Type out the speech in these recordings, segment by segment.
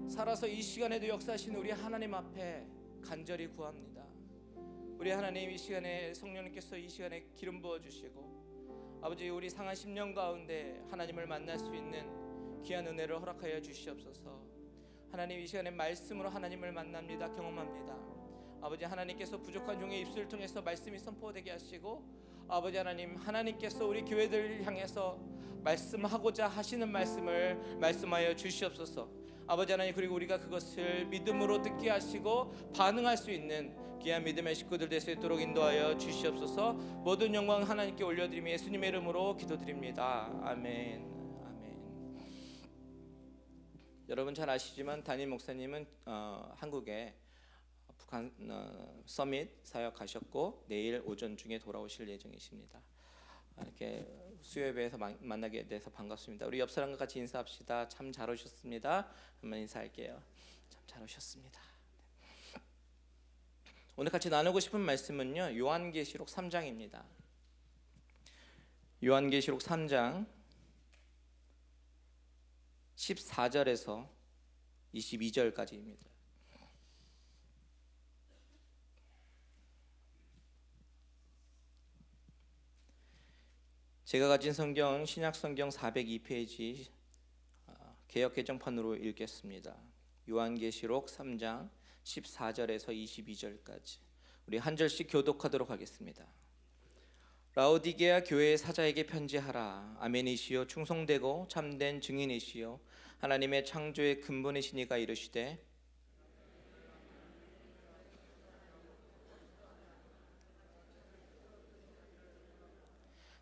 살아서 이 시간에도 역사하신 우리 하나님 앞에 간절히 구합니다. 우리 하나님, 이 시간에 성령님께서 이 시간에 기름 부어주시고 아버지, 우리 상한 10년 가운데 하나님을 만날 수 있는 귀한 은혜를 허락하여 주시옵소서. 하나님, 이 시간에 말씀으로 하나님을 만납니다. 경험합니다. 아버지, 하나님께서 부족한 종의 입술을 통해서 말씀이 선포되게 하시고, 아버지 하나님, 하나님께서 우리 교회들을 향해서 말씀하고자 하시는 말씀을 말씀하여 주시옵소서. 아버지 하나님, 그리고 우리가 그것을 믿음으로 듣게 하시고 반응할 수 있는 귀한 믿음의 식구들 될 수 있도록 인도하여 주시옵소서. 모든 영광 하나님께 올려드리며 예수님의 이름으로 기도드립니다. 아멘. 아멘. 여러분 잘 아시지만 담임 목사님은 한국에 북한 서밋 사역 가셨고 내일 오전 중에 돌아오실 예정이십니다. 이렇게 수요예배에서 만나게 돼서 반갑습니다. 우리 옆 사람과 같이 인사합시다. 참 잘 오셨습니다. 한번 인사할게요. 참 잘 오셨습니다. 오늘 같이 나누고 싶은 말씀은요, 요한계시록 3장입니다. 요한계시록 3장 14절에서 22절까지입니다. 제가 가진 성경 신약성경 402페이지 개역개정판으로 읽겠습니다. 요한계시록 3장 14절에서 22절까지 우리 한 절씩 교독하도록 하겠습니다. 라오디게아 교회의 사자에게 편지하라. 아멘이시요 충성되고 참된 증인이시요 하나님의 창조의 근본이신 이가 이르시되,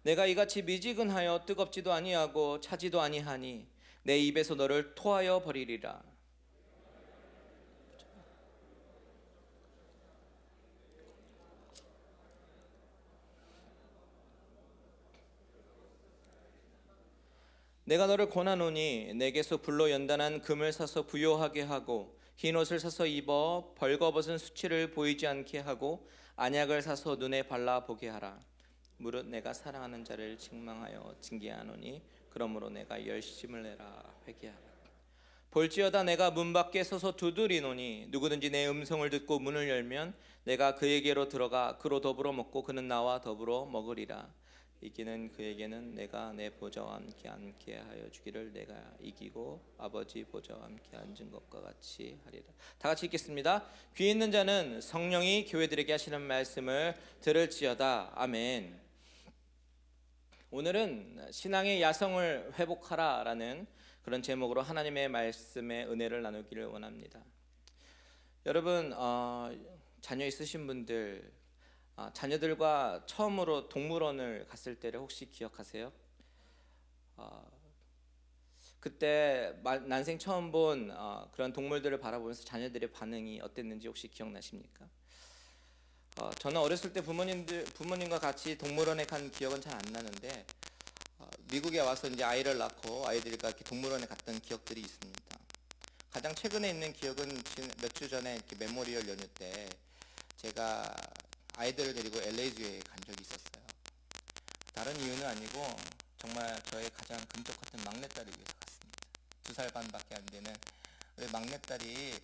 내가 이같이 미지근하여 뜨겁지도 아니하고 차지도 아니하니 내 입에서 너를 토하여 버리리라. 내가 너를 권하노니 내게서 불로 연단한 금을 사서 부요하게 하고 흰옷을 사서 입어 벌거벗은 수치를 보이지 않게 하고 안약을 사서 눈에 발라 보게 하라. 무릇 내가 사랑하는 자를 책망하여 징계하노니 그러므로 내가 열심을 내라 회개하라. 볼지어다 내가 문 밖에 서서 두드리노니 누구든지 내 음성을 듣고 문을 열면 내가 그에게로 들어가 그로 더불어 먹고 그는 나와 더불어 먹으리라. 이기는 그에게는 내가 내 보좌와 함께 앉게 하여 주기를 내가 이기고 아버지 보좌와 함께 앉은 것과 같이 하리라. 다 같이 읽겠습니다. 귀 있는 자는 성령이 교회들에게 하시는 말씀을 들을지어다. 아멘. 오늘은 신앙의 야성을 회복하라라는 그런 제목으로 하나님의 말씀의 은혜를 나누기를 원합니다. 여러분, 자녀 있으신 분들, 자녀들과 처음으로 동물원을 갔을 때를 혹시 기억하세요? 그때 난생 처음 본 그런 동물들을 바라보면서 자녀들의 반응이 어땠는지 혹시 기억나십니까? 저는 어렸을 때 부모님과 같이 동물원에 간 기억은 잘 안 나는데 미국에 와서 이제 아이를 낳고 아이들과 이렇게 동물원에 갔던 기억들이 있습니다. 가장 최근에 있는 기억은 몇 주 전에 이렇게 메모리얼 연휴 때 제가 아이들을 데리고 LA주에 간 적이 있었어요. 다른 이유는 아니고 정말 저의 가장 금쪽 같은 막내딸을 위해서 갔습니다. 2살 반밖에 안 되는 우리 막내딸이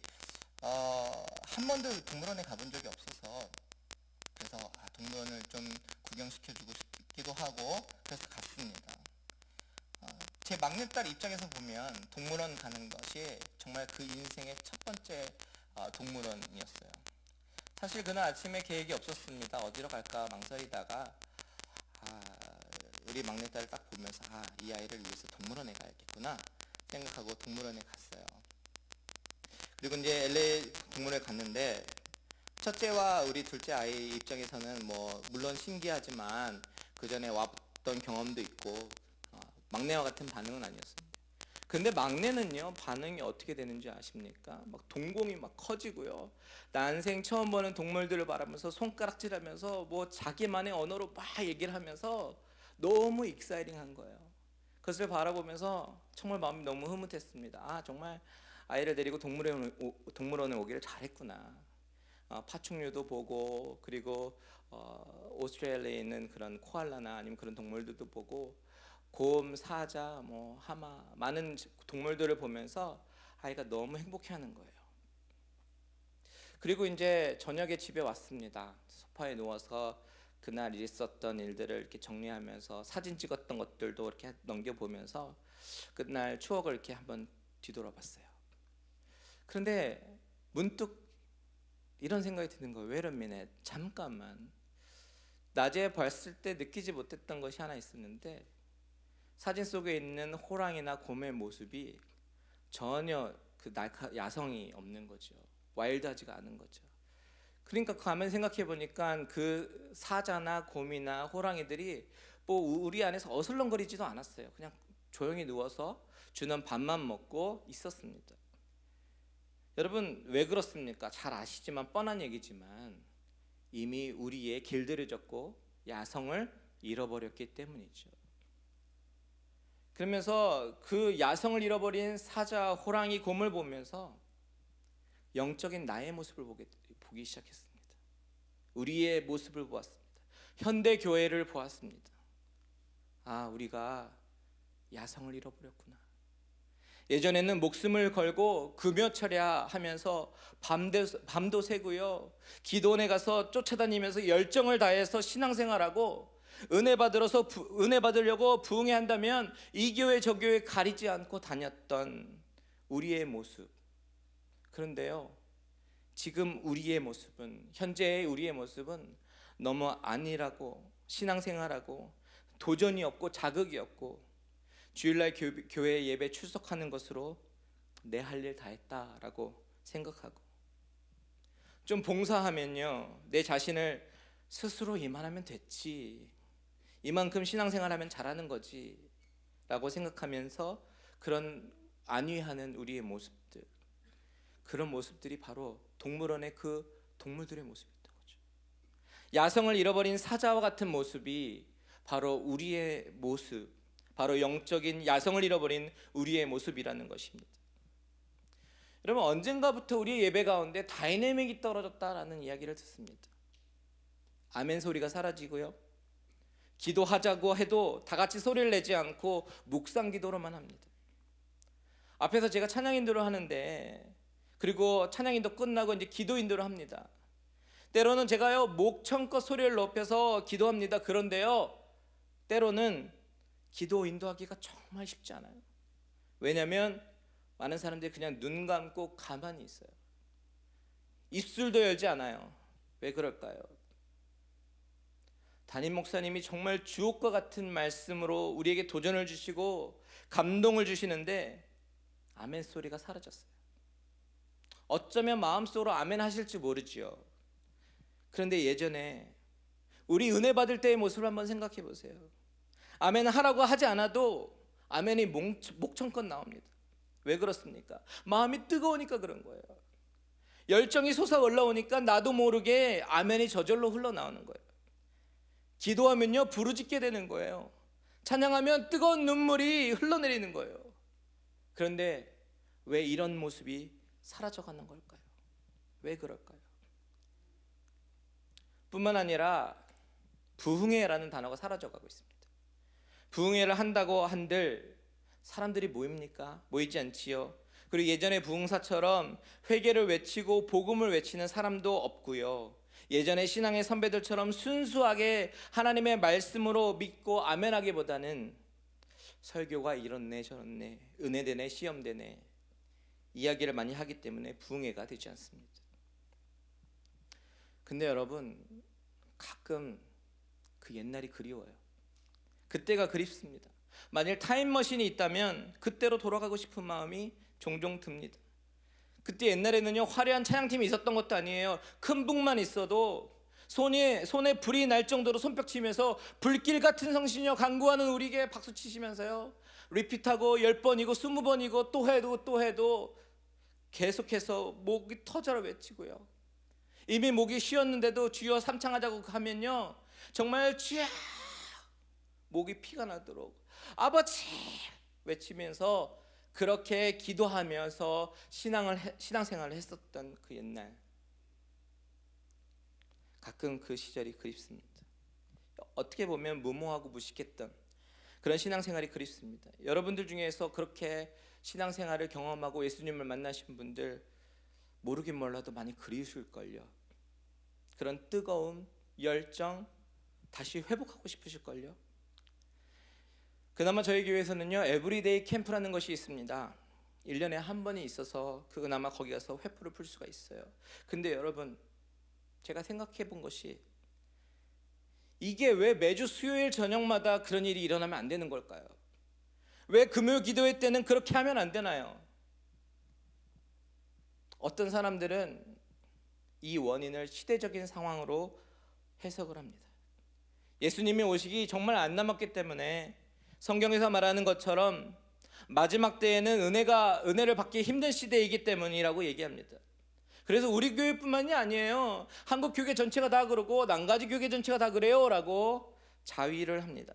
한 번도 동물원에 가본 적이 없어서 그래서 동물원을 좀 구경시켜주고 싶기도 하고 그래서 갔습니다. 제 막내딸 입장에서 보면 동물원 가는 것이 정말 그 인생의 첫 번째 동물원이었어요. 사실 그날 아침에 계획이 없었습니다. 어디로 갈까 망설이다가 우리 막내딸을 딱 보면서 이 아이를 위해서 동물원에 가야겠구나 생각하고 동물원에 갔어요. 그리고 이제 LA 동물원에 갔는데 첫째와 우리 둘째 아이 입장에서는 물론 신기하지만 그 전에 왔던 경험도 있고 막내와 같은 반응은 아니었습니다. 근데 막내는요, 반응이 어떻게 되는지 아십니까? 막 동공이 막 커지고요, 난생 처음 보는 동물들을 바라면서 손가락질하면서 자기만의 언어로 막 얘기를 하면서 너무 익사이팅한 거예요. 그것을 바라보면서 정말 마음이 너무 흐뭇했습니다. 정말 아이를 데리고 동물원에 오기를 잘했구나. 파충류도 보고, 그리고 오스트레일리아에 있는 그런 코알라나 아니면 그런 동물들도 보고, 곰, 사자, 하마, 많은 동물들을 보면서 아이가 너무 행복해하는 거예요. 그리고 이제 저녁에 집에 왔습니다. 소파에 누워서 그날 있었던 일들을 이렇게 정리하면서 사진 찍었던 것들도 이렇게 넘겨보면서 그날 추억을 이렇게 한번 뒤돌아봤어요. 그런데 문득 이런 생각이 드는 거예요. Wait a minute, 잠깐만. 낮에 봤을 때 느끼지 못했던 것이 하나 있었는데 사진 속에 있는 호랑이나 곰의 모습이 전혀 그 야성이 없는 거죠. 와일드하지가 않은 거죠. 그러니까 가만 생각해 보니까 그 사자나 곰이나 호랑이들이 뭐 우리 안에서 어슬렁거리지도 않았어요. 그냥 조용히 누워서 주는 밥만 먹고 있었습니다. 여러분 왜 그렇습니까? 잘 아시지만 뻔한 얘기지만 이미 우리의 길들여졌고 야성을 잃어버렸기 때문이죠. 그러면서 그 야성을 잃어버린 사자, 호랑이, 곰을 보면서 영적인 나의 모습을 보기 시작했습니다. 우리의 모습을 보았습니다. 현대 교회를 보았습니다. 아, 우리가 야성을 잃어버렸구나. 예전에는 목숨을 걸고 금요철야 하면서 밤도 새고요. 기도원에 가서 쫓아다니면서 열정을 다해서 신앙생활하고 은혜 받으려고 부흥회 한다면 이 교회 저 교회 가리지 않고 다녔던 우리의 모습. 그런데요, 지금 우리의 모습은, 현재의 우리의 모습은 너무 안일하고 신앙생활하고 도전이 없고 자극이 없고 주일날 교회 예배 출석하는 것으로 내 할 일 다 했다라고 생각하고 좀 봉사하면요, 내 자신을 스스로 이만하면 됐지, 이만큼 신앙생활하면 잘하는 거지 라고 생각하면서 그런 안위하는 우리의 모습들, 그런 모습들이 바로 동물원의 그 동물들의 모습이었던 거죠. 야성을 잃어버린 사자와 같은 모습이 바로 우리의 모습, 바로 영적인 야성을 잃어버린 우리의 모습이라는 것입니다. 여러분 언젠가부터 우리의 예배 가운데 다이내믹이 떨어졌다라는 이야기를 듣습니다. 아멘 소리가 사라지고요, 기도하자고 해도 다 같이 소리를 내지 않고 묵상 기도로만 합니다. 앞에서 제가 찬양 인도를 하는데, 그리고 찬양 인도 끝나고 이제 기도 인도를 합니다. 때로는 제가요 목청껏 소리를 높여서 기도합니다. 그런데요 때로는 기도 인도하기가 정말 쉽지 않아요. 왜냐하면 많은 사람들이 그냥 눈 감고 가만히 있어요. 입술도 열지 않아요. 왜 그럴까요? 담임 목사님이 정말 주옥과 같은 말씀으로 우리에게 도전을 주시고 감동을 주시는데 아멘 소리가 사라졌어요. 어쩌면 마음속으로 아멘 하실지 모르지요. 그런데 예전에 우리 은혜 받을 때의 모습을 한번 생각해 보세요. 아멘 하라고 하지 않아도 아멘이 목청껏 나옵니다. 왜 그렇습니까? 마음이 뜨거우니까 그런 거예요. 열정이 솟아 올라오니까 나도 모르게 아멘이 저절로 흘러나오는 거예요. 기도하면요 부르짖게 되는 거예요. 찬양하면 뜨거운 눈물이 흘러내리는 거예요. 그런데 왜 이런 모습이 사라져가는 걸까요? 왜 그럴까요? 뿐만 아니라 부흥회라는 단어가 사라져가고 있습니다. 부흥회를 한다고 한들 사람들이 모입니까? 모이지 않지요. 그리고 예전의 부흥사처럼 회개를 외치고 복음을 외치는 사람도 없고요. 예전의 신앙의 선배들처럼 순수하게 하나님의 말씀으로 믿고 아멘하기보다는 설교가 이렇네 저렇네, 은혜되네 시험되네 이야기를 많이 하기 때문에 부흥회가 되지 않습니다. 근데 여러분 가끔 그 옛날이 그리워요. 그때가 그립습니다. 만일 타임머신이 있다면 그때로 돌아가고 싶은 마음이 종종 듭니다. 그때 옛날에는요 화려한 찬양팀이 있었던 것도 아니에요. 큰 북만 있어도 손에 불이 날 정도로 손뼉 치면서 불길 같은 성신여 간구하는 우리에게 박수 치시면서요 리핏하고 10번이고 20번이고 또 해도 계속해서 목이 터져라 외치고요, 이미 목이 쉬었는데도 주여 삼창하자고 하면요 정말 주여 목이 피가 나도록 아버지 외치면서 그렇게 기도하면서 신앙생활을 했었던 그 옛날, 가끔 그 시절이 그립습니다. 어떻게 보면 무모하고 무식했던 그런 신앙생활이 그립습니다. 여러분들 중에서 그렇게 신앙생활을 경험하고 예수님을 만나신 분들 모르긴 몰라도 많이 그리우실걸요. 그런 뜨거움, 열정 다시 회복하고 싶으실걸요. 그나마 저희 교회에서는요, 에브리데이 캠프라는 것이 있습니다. 1년에 한 번이 있어서 그나마 거기 가서 회포를 풀 수가 있어요. 근데 여러분, 제가 생각해 본 것이 이게 왜 매주 수요일 저녁마다 그런 일이 일어나면 안 되는 걸까요? 왜 금요일 기도회 때는 그렇게 하면 안 되나요? 어떤 사람들은 이 원인을 시대적인 상황으로 해석을 합니다. 예수님이 오시기 정말 안 남았기 때문에 성경에서 말하는 것처럼 마지막 때에는 은혜를 받기 힘든 시대이기 때문이라고 얘기합니다. 그래서 우리 교회뿐만이 아니에요. 한국 교회 전체가 다 그러고 난가지 교회 전체가 다 그래요 라고 자위를 합니다.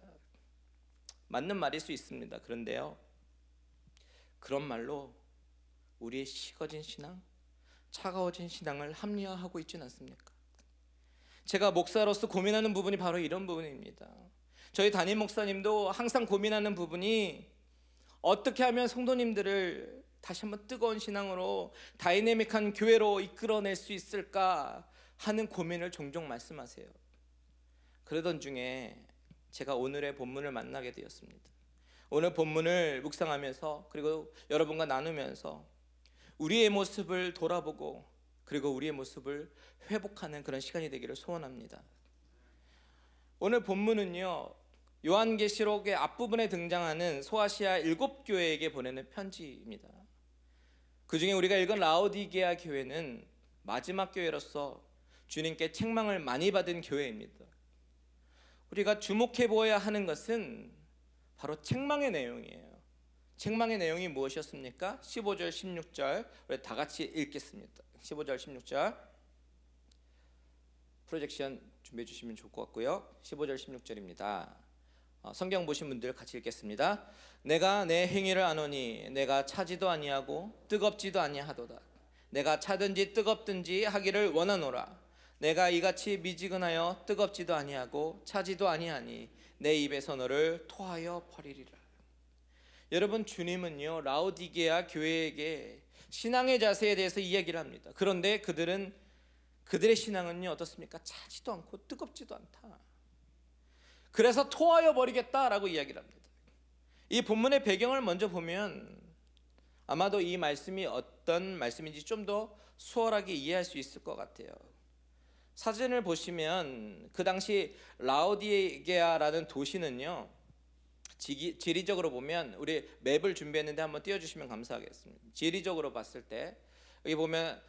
맞는 말일 수 있습니다. 그런데요, 그런 말로 우리의 식어진 신앙, 차가워진 신앙을 합리화하고 있지는 않습니까? 제가 목사로서 고민하는 부분이 바로 이런 부분입니다. 저희 담임 목사님도 항상 고민하는 부분이 어떻게 하면 성도님들을 다시 한번 뜨거운 신앙으로 다이내믹한 교회로 이끌어낼 수 있을까 하는 고민을 종종 말씀하세요. 그러던 중에 제가 오늘의 본문을 만나게 되었습니다. 오늘 본문을 묵상하면서 그리고 여러분과 나누면서 우리의 모습을 돌아보고 그리고 우리의 모습을 회복하는 그런 시간이 되기를 소원합니다. 오늘 본문은요, 요한계시록의 앞부분에 등장하는 소아시아 7교회에게 보내는 편지입니다. 그 중에 우리가 읽은 라오디게아 교회는 마지막 교회로서 주님께 책망을 많이 받은 교회입니다. 우리가 주목해 보아야 하는 것은 바로 책망의 내용이에요. 책망의 내용이 무엇이었습니까? 15절 16절 우리 다 같이 읽겠습니다. 15절 16절 프로젝션 준비해 주시면 좋을 것 같고요. 15절 16절입니다. 성경 보신 분들 같이 읽겠습니다. 내가 내 행위를 아노니 내가 차지도 아니하고 뜨겁지도 아니하도다. 내가 차든지 뜨겁든지 하기를 원하노라. 내가 이같이 미지근하여 뜨겁지도 아니하고 차지도 아니하니 내 입에서 너를 토하여 버리리라. 여러분, 주님은요, 라오디게아 교회에게 신앙의 자세에 대해서 이야기를 합니다. 그런데 그들의 신앙은요 어떻습니까? 차지도 않고 뜨겁지도 않다. 그래서 토하여 버리겠다라고 이야기를 합니다. 이 본문의 배경을 먼저 보면 아마도 이 말씀이 어떤 말씀인지 좀 더 수월하게 이해할 수 있을 것 같아요. 사진을 보시면 그 당시 라오디게아라는 도시는요, 지리적으로 보면 우리 맵을 준비했는데 한번 띄워주시면 감사하겠습니다. 지리적으로 봤을 때 여기 보면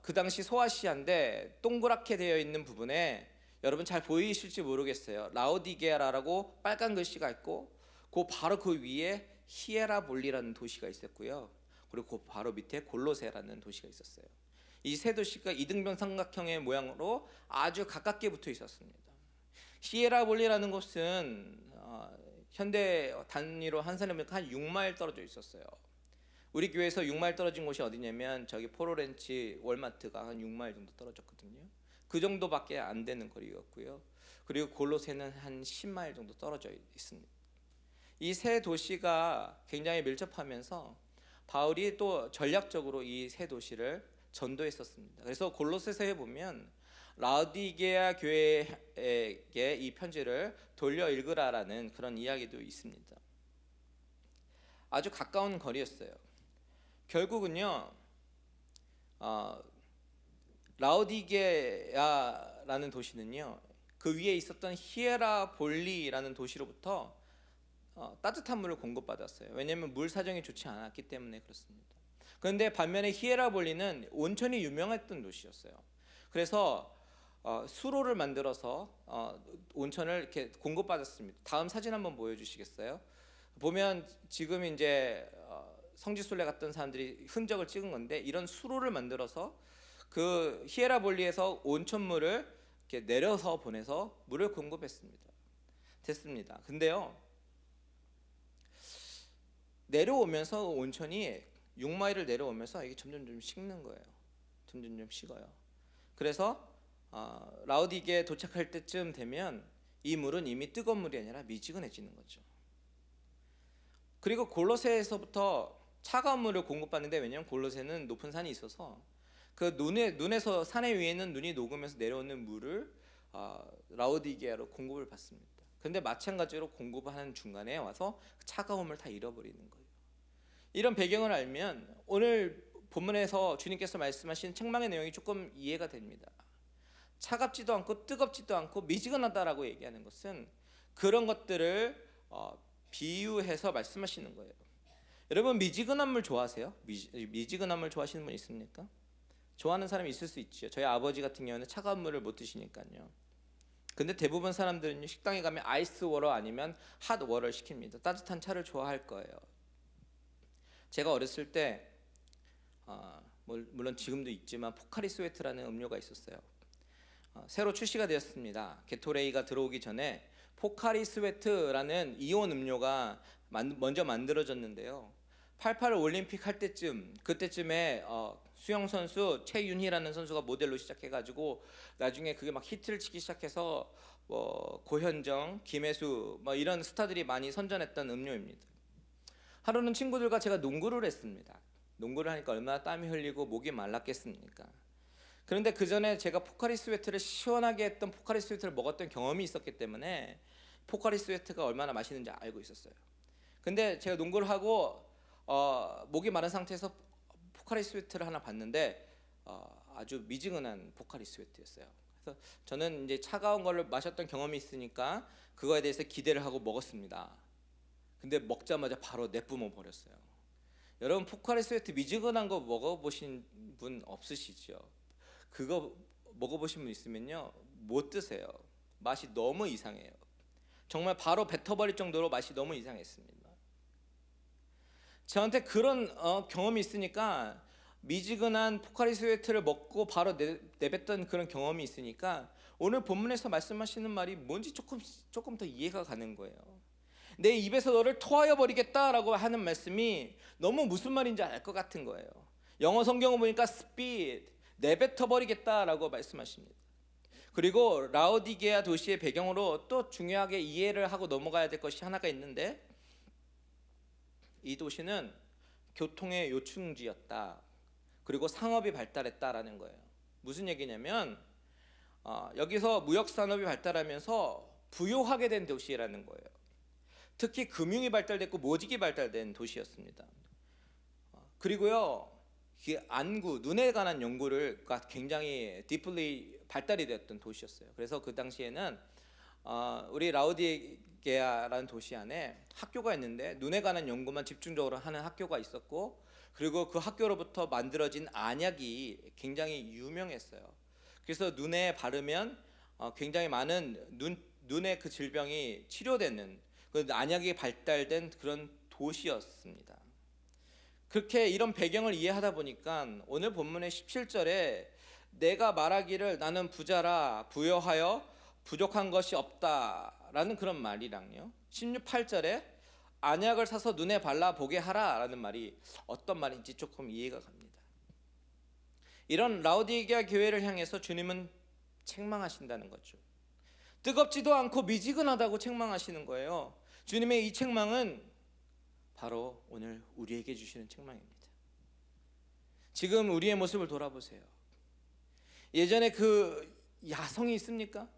그 당시 소아시아인데 동그랗게 되어 있는 부분에 여러분 잘 보이실지 모르겠어요. 라오디게아라고 빨간 글씨가 있고 바로 그 위에 히에라볼리라는 도시가 있었고요. 그리고 바로 밑에 골로세라는 도시가 있었어요. 이 세 도시가 이등변 삼각형의 모양으로 아주 가깝게 붙어 있었습니다. 히에라볼리라는 곳은 현대 단위로 환산해보면 한 6마일 떨어져 있었어요. 우리 교회에서 6마일 떨어진 곳이 어디냐면 저기 포로렌치 월마트가 한 6마일 정도 떨어졌거든요. 그 정도밖에 안 되는 거리였고요. 그리고 골로새는 한 10마일 정도 떨어져 있습니다. 이 세 도시가 굉장히 밀접하면서 바울이 또 전략적으로 이 세 도시를 전도했었습니다. 그래서 골로새서에 보면 라오디게아 교회에게 이 편지를 돌려 읽으라라는 그런 이야기도 있습니다. 아주 가까운 거리였어요. 결국은요, 라오디게아라는 도시는요, 그 위에 있었던 히에라볼리라는 도시로부터 따뜻한 물을 공급받았어요. 왜냐하면 물 사정이 좋지 않았기 때문에 그렇습니다. 그런데 반면에 히에라볼리는 온천이 유명했던 도시였어요. 그래서 수로를 만들어서 온천을 이렇게 공급받았습니다. 다음 사진 한번 보여주시겠어요? 보면 지금 이제 성지순례 갔던 사람들이 흔적을 찍은 건데 이런 수로를 만들어서 그 히에라볼리에서 온천물을 이렇게 내려서 보내서 물을 공급했습니다. 됐습니다. 근데요, 내려오면서 온천이 6마일을 내려오면서 이게 점점 좀 식는 거예요. 점점 좀 식어요. 그래서 라오디게에 도착할 때쯤 되면 이 물은 이미 뜨거운 물이 아니라 미지근해지는 거죠. 그리고 골로새에서부터 차가운 물을 공급받는데, 왜냐하면 골로새는 높은 산이 있어서 그 눈에서 산에 위에는 눈이 녹으면서 내려오는 물을 라오디게아로 공급을 받습니다. 그런데 마찬가지로 공급을 하는 중간에 와서 차가움을 다 잃어버리는 거예요. 이런 배경을 알면 오늘 본문에서 주님께서 말씀하신 책망의 내용이 조금 이해가 됩니다. 차갑지도 않고 뜨겁지도 않고 미지근하다라고 얘기하는 것은 그런 것들을 비유해서 말씀하시는 거예요. 여러분, 미지근한 물 좋아하세요? 미지근한 물 좋아하시는 분 있습니까? 좋아하는 사람이 있을 수 있죠. 저희 아버지 같은 경우는 차가운 물을 못 드시니까요. 근데 대부분 사람들은 식당에 가면 아이스 워터 아니면 핫 워터를 시킵니다. 따뜻한 차를 좋아할 거예요. 제가 어렸을 때 물론 지금도 있지만 포카리 스웨트라는 음료가 있었어요. 새로 출시가 되었습니다. 게토레이가 들어오기 전에 포카리 스웨트라는 이온 음료가 먼저 만들어졌는데요. 88 올림픽 할 때쯤, 그때쯤에 수영 선수 최윤희라는 선수가 모델로 시작해가지고 나중에 그게 막 히트를 치기 시작해서 고현정, 김혜수 이런 스타들이 많이 선전했던 음료입니다. 하루는 친구들과 제가 농구를 했습니다. 농구를 하니까 얼마나 땀이 흘리고 목이 말랐겠습니까? 그런데 그 전에 제가 포카리 스웨트를 시원하게 했던 포카리 스웨트를 먹었던 경험이 있었기 때문에 포카리 스웨트가 얼마나 맛있는지 알고 있었어요. 근데 제가 농구를 하고 목이 마른 상태에서 포카리 스웨트를 하나 봤는데 아주 미지근한 포카리 스웨트였어요. 그래서 저는 이제 차가운 걸 마셨던 경험이 있으니까 그거에 대해서 기대를 하고 먹었습니다. 근데 먹자마자 바로 내뿜어 버렸어요. 여러분, 포카리 스웨트 미지근한 거 먹어보신 분 없으시죠? 그거 먹어보신 분 있으면요, 못 드세요. 맛이 너무 이상해요. 정말 바로 뱉어버릴 정도로 맛이 너무 이상했습니다. 저한테 그런 경험이 있으니까, 미지근한 포카리 스웨트를 먹고 바로 내뱉던 그런 경험이 있으니까 오늘 본문에서 말씀하시는 말이 뭔지 조금 더 이해가 가는 거예요. 내 입에서 너를 토하여 버리겠다라고 하는 말씀이 너무 무슨 말인지 알 것 같은 거예요. 영어 성경을 보니까 spit, 내뱉어 버리겠다라고 말씀하십니다. 그리고 라오디게아 도시의 배경으로 또 중요하게 이해를 하고 넘어가야 될 것이 하나가 있는데, 이 도시는 교통의 요충지였다. 그리고 상업이 발달했다라는 거예요. 무슨 얘기냐면 여기서 무역 산업이 발달하면서 부유하게 된 도시라는 거예요. 특히 금융이 발달됐고 모직이 발달된 도시였습니다. 그리고요, 안구, 눈에 관한 연구가 굉장히 디플리 발달이 되었던 도시였어요. 그래서 그 당시에는 우리 라오디게아라는 도시 안에 학교가 있는데 눈에 관한 연구만 집중적으로 하는 학교가 있었고, 그리고 그 학교로부터 만들어진 안약이 굉장히 유명했어요. 그래서 눈에 바르면 굉장히 많은 눈의 그 질병이 치료되는 그 안약이 발달된 그런 도시였습니다. 그렇게 이런 배경을 이해하다 보니까 오늘 본문의 17절에 내가 말하기를 나는 부자라 부여하여 부족한 것이 없다라는 그런 말이랑요, 18절에 안약을 사서 눈에 발라 보게 하라라는 말이 어떤 말인지 조금 이해가 갑니다. 이런 라오디게아 교회를 향해서 주님은 책망하신다는 거죠. 뜨겁지도 않고 미지근하다고 책망하시는 거예요. 주님의 이 책망은 바로 오늘 우리에게 주시는 책망입니다. 지금 우리의 모습을 돌아보세요. 예전에 그 야성이 있습니까?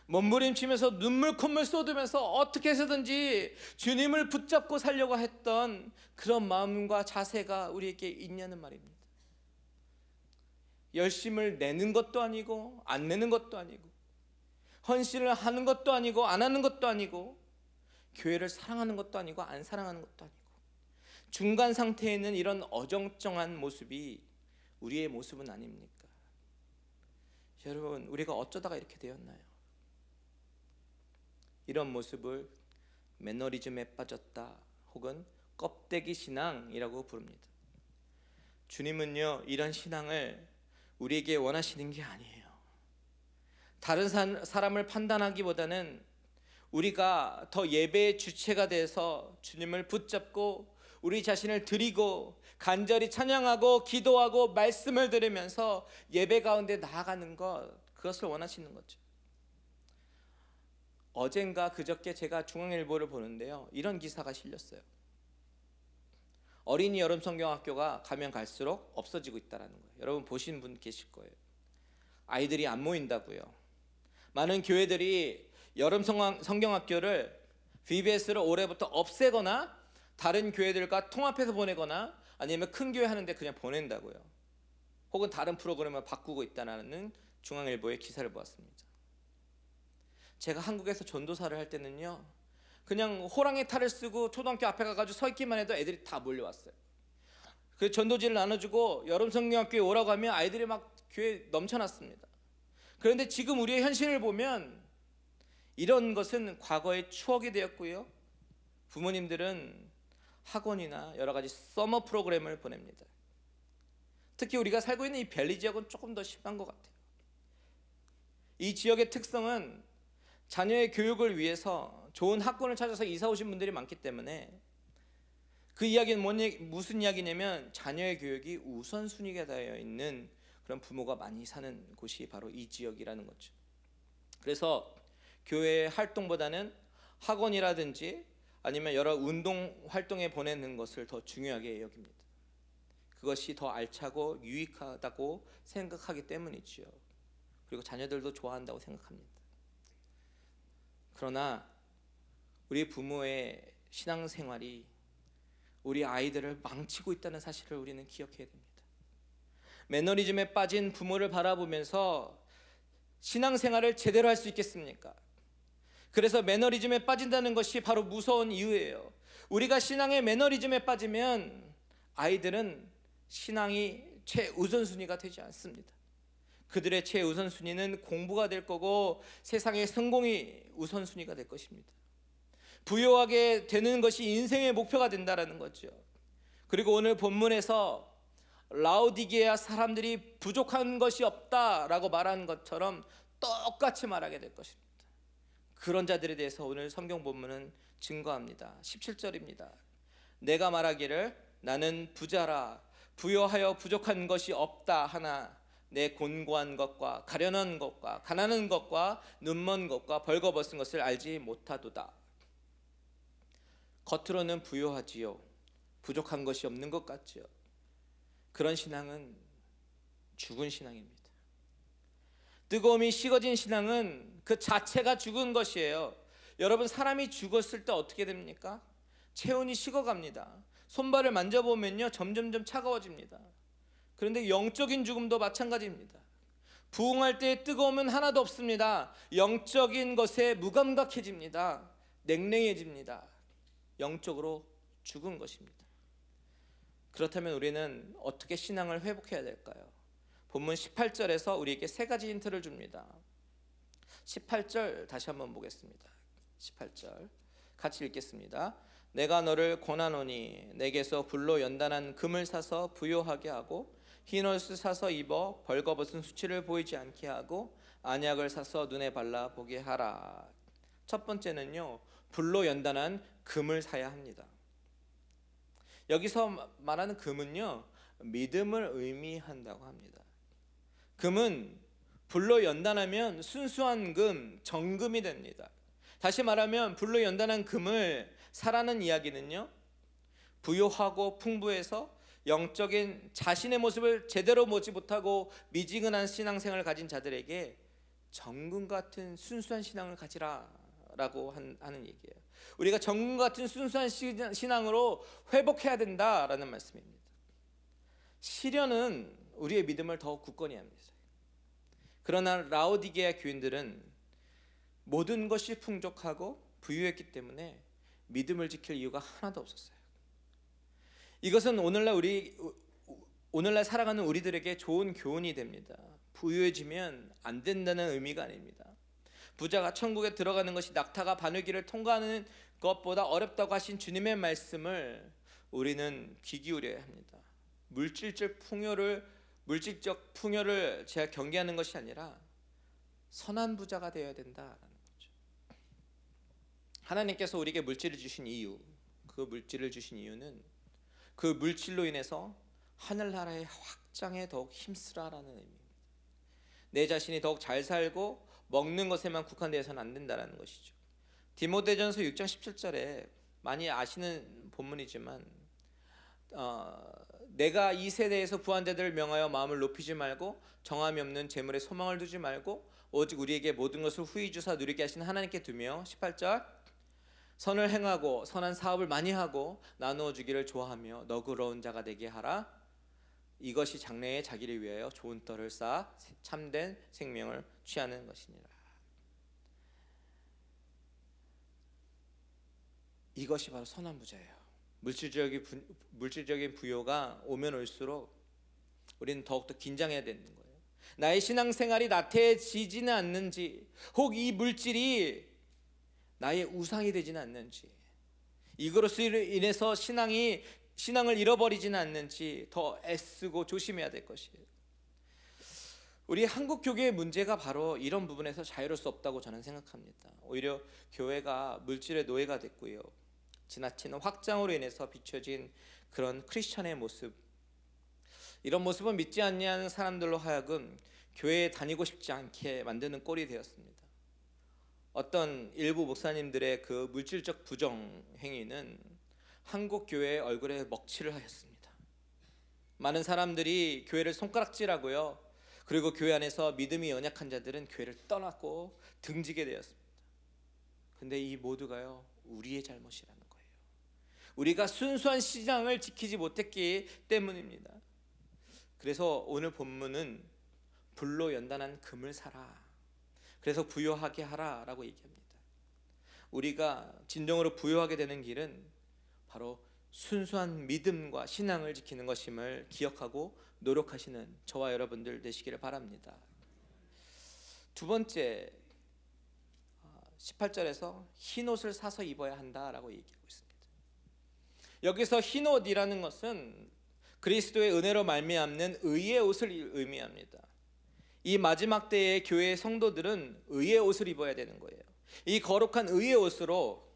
몸부림치면서 눈물 콧물 쏟으면서 어떻게 해서든지 주님을 붙잡고 살려고 했던 그런 마음과 자세가 우리에게 있냐는 말입니다. 열심을 내는 것도 아니고 안 내는 것도 아니고, 헌신을 하는 것도 아니고 안 하는 것도 아니고, 교회를 사랑하는 것도 아니고 안 사랑하는 것도 아니고, 중간 상태에 있는 이런 어정쩡한 모습이 우리의 모습은 아닙니까? 여러분, 우리가 어쩌다가 이렇게 되었나요? 이런 모습을 매너리즘에 빠졌다 혹은 껍데기 신앙이라고 부릅니다. 주님은요, 이런 신앙을 우리에게 원하시는 게 아니에요. 다른 사람을 판단하기보다는 우리가 더 예배의 주체가 돼서 주님을 붙잡고 우리 자신을 드리고 간절히 찬양하고 기도하고 말씀을 들으면서 예배 가운데 나아가는 그것을 원하시는 거죠. 어젠가 그저께 제가 중앙일보를 보는데요, 이런 기사가 실렸어요. 어린이 여름 성경학교가 가면 갈수록 없어지고 있다는 거예요. 여러분 보신 분 계실 거예요. 아이들이 안 모인다고요. 많은 교회들이 여름 성경학교를 VBS를 올해부터 없애거나 다른 교회들과 통합해서 보내거나 아니면 큰 교회 하는데 그냥 보낸다고요. 혹은 다른 프로그램을 바꾸고 있다는 중앙일보의 기사를 보았습니다. 제가 한국에서 전도사를 할 때는요, 그냥 호랑이 탈을 쓰고 초등학교 앞에 가가지고 서 있기만 해도 애들이 다 몰려왔어요. 그 전도지를 나눠주고 여름 성경학교에 오라고 하면 아이들이 막 교회에 넘쳐났습니다. 그런데 지금 우리의 현실을 보면 이런 것은 과거의 추억이 되었고요, 부모님들은 학원이나 여러 가지 서머 프로그램을 보냅니다. 특히 우리가 살고 있는 이 밸리 지역은 조금 더 심한 것 같아요. 이 지역의 특성은 자녀의 교육을 위해서 좋은 학군을 찾아서 이사 오신 분들이 많기 때문에 그 이야기는 무슨 이야기냐면 자녀의 교육이 우선순위가 되어 있는 그런 부모가 많이 사는 곳이 바로 이 지역이라는 거죠. 그래서 교회 활동보다는 학원이라든지 아니면 여러 운동 활동에 보내는 것을 더 중요하게 여깁니다. 그것이 더 알차고 유익하다고 생각하기 때문이지요. 그리고 자녀들도 좋아한다고 생각합니다. 그러나 우리 부모의 신앙생활이 우리 아이들을 망치고 있다는 사실을 우리는 기억해야 됩니다. 매너리즘에 빠진 부모를 바라보면서 신앙생활을 제대로 할 수 있겠습니까? 그래서 매너리즘에 빠진다는 것이 바로 무서운 이유예요. 우리가 신앙의 매너리즘에 빠지면 아이들은 신앙이 최우선순위가 되지 않습니다. 그들의 최우선순위는 공부가 될 거고 세상의 성공이 우선순위가 될 것입니다. 부유하게 되는 것이 인생의 목표가 된다는 거죠. 그리고 오늘 본문에서 라오디게아 사람들이 부족한 것이 없다라고 말한 것처럼 똑같이 말하게 될 것입니다. 그런 자들에 대해서 오늘 성경 본문은 증거합니다. 17절입니다. 내가 말하기를 나는 부자라 부여하여 부족한 것이 없다 하나 내 곤고한 것과 가련한 것과 가난한 것과 눈먼 것과 벌거벗은 것을 알지 못하도다. 겉으로는 부유하지요, 부족한 것이 없는 것 같지요. 그런 신앙은 죽은 신앙입니다. 뜨거움이 식어진 신앙은 그 자체가 죽은 것이에요. 여러분, 사람이 죽었을 때 어떻게 됩니까? 체온이 식어갑니다. 손발을 만져보면요 점점점 차가워집니다. 그런데 영적인 죽음도 마찬가지입니다. 부흥할 때의 뜨거움은 하나도 없습니다. 영적인 것에 무감각해집니다. 냉랭해집니다. 영적으로 죽은 것입니다. 그렇다면 우리는 어떻게 신앙을 회복해야 될까요? 본문 18절에서 우리에게 세 가지 힌트를 줍니다. 18절 다시 한번 보겠습니다. 18절 같이 읽겠습니다. 내가 너를 권하노니 내게서 불로 연단한 금을 사서 부요하게 하고 흰 옷을 사서 입어 벌거벗은 수치를 보이지 않게 하고 안약을 사서 눈에 발라 보게 하라. 첫 번째는요, 불로 연단한 금을 사야 합니다. 여기서 말하는 금은요, 믿음을 의미한다고 합니다. 금은 불로 연단하면 순수한 금, 정금이 됩니다. 다시 말하면 불로 연단한 금을 사라는 이야기는요, 부유하고 풍부해서 영적인 자신의 모습을 제대로 보지 못하고 미지근한 신앙생활을 가진 자들에게 정금 같은 순수한 신앙을 가지라라고 하는 얘기예요. 우리가 정금 같은 순수한 신앙으로 회복해야 된다라는 말씀입니다. 시련은 우리의 믿음을 더욱 굳건히 합니다. 그러나 라오디게아 교인들은 모든 것이 풍족하고 부유했기 때문에 믿음을 지킬 이유가 하나도 없었어요. 이것은 오늘날 살아가는 우리들에게 좋은 교훈이 됩니다. 부유해지면 안 된다는 의미가 아닙니다. 부자가 천국에 들어가는 것이 낙타가 바늘길을 통과하는 것보다 어렵다고 하신 주님의 말씀을 우리는 귀 기울여야 합니다. 물질적 풍요를 제가 경계하는 것이 아니라 선한 부자가 되어야 된다라는 거죠. 하나님께서 우리에게 물질을 주신 이유, 그 물질을 주신 이유는 그 물질로 인해서 하늘나라의 확장에 더욱 힘쓰라라는 의미입니다. 내 자신이 더욱 잘 살고 먹는 것에만 국한되어서는 안 된다는 것이죠. 디모데전서 6장 17절에 많이 아시는 본문이지만 내가 이 세대에서 부한 자들을 명하여 마음을 높이지 말고 정함이 없는 재물에 소망을 두지 말고 오직 우리에게 모든 것을 후히 주사 누리게 하신 하나님께 두며 18절 선을 행하고 선한 사업을 많이 하고 나누어 주기를 좋아하며 너그러운 자가 되게 하라. 이것이 장래에 자기를 위하여 좋은 떡을 쌓아 참된 생명을 취하는 것이니라. 이것이 바로 선한 부자예요. 물질적인 부요가 오면 올수록 우리는 더욱더 긴장해야 되는 거예요. 나의 신앙생활이 나태해지지는 않는지, 혹 이 물질이 나의 우상이 되지는 않는지, 이것으로 인해서 신앙을 잃어버리지는 않는지 더 애쓰고 조심해야 될 것이에요. 우리 한국 교회의 문제가 바로 이런 부분에서 자유로울 수 없다고 저는 생각합니다. 오히려 교회가 물질의 노예가 됐고요, 지나치는 확장으로 인해서 비춰진 그런 크리스천의 모습, 이런 모습은 믿지 않는 사람들로 하여금 교회에 다니고 싶지 않게 만드는 꼴이 되었습니다. 어떤 일부 목사님들의 그 물질적 부정 행위는 한국 교회의 얼굴에 먹칠을 하였습니다. 많은 사람들이 교회를 손가락질하고요, 그리고 교회 안에서 믿음이 연약한 자들은 교회를 떠났고 등지게 되었습니다. 근데 이 모두가요, 우리의 잘못이라는 거예요. 우리가 순수한 신앙을 지키지 못했기 때문입니다. 그래서 오늘 본문은 불로 연단한 금을 사라, 그래서 부요하게 하라 라고 얘기합니다. 우리가 진정으로 부요하게 되는 길은 바로 순수한 믿음과 신앙을 지키는 것임을 기억하고 노력하시는 저와 여러분들 되시기를 바랍니다. 두 번째, 18절에서 흰옷을 사서 입어야 한다라고 얘기하고 있습니다. 여기서 흰옷이라는 것은 그리스도의 은혜로 말미암는 의의 옷을 의미합니다. 이 마지막 때의 교회의 성도들은 의의 옷을 입어야 되는 거예요. 이 거룩한 의의 옷으로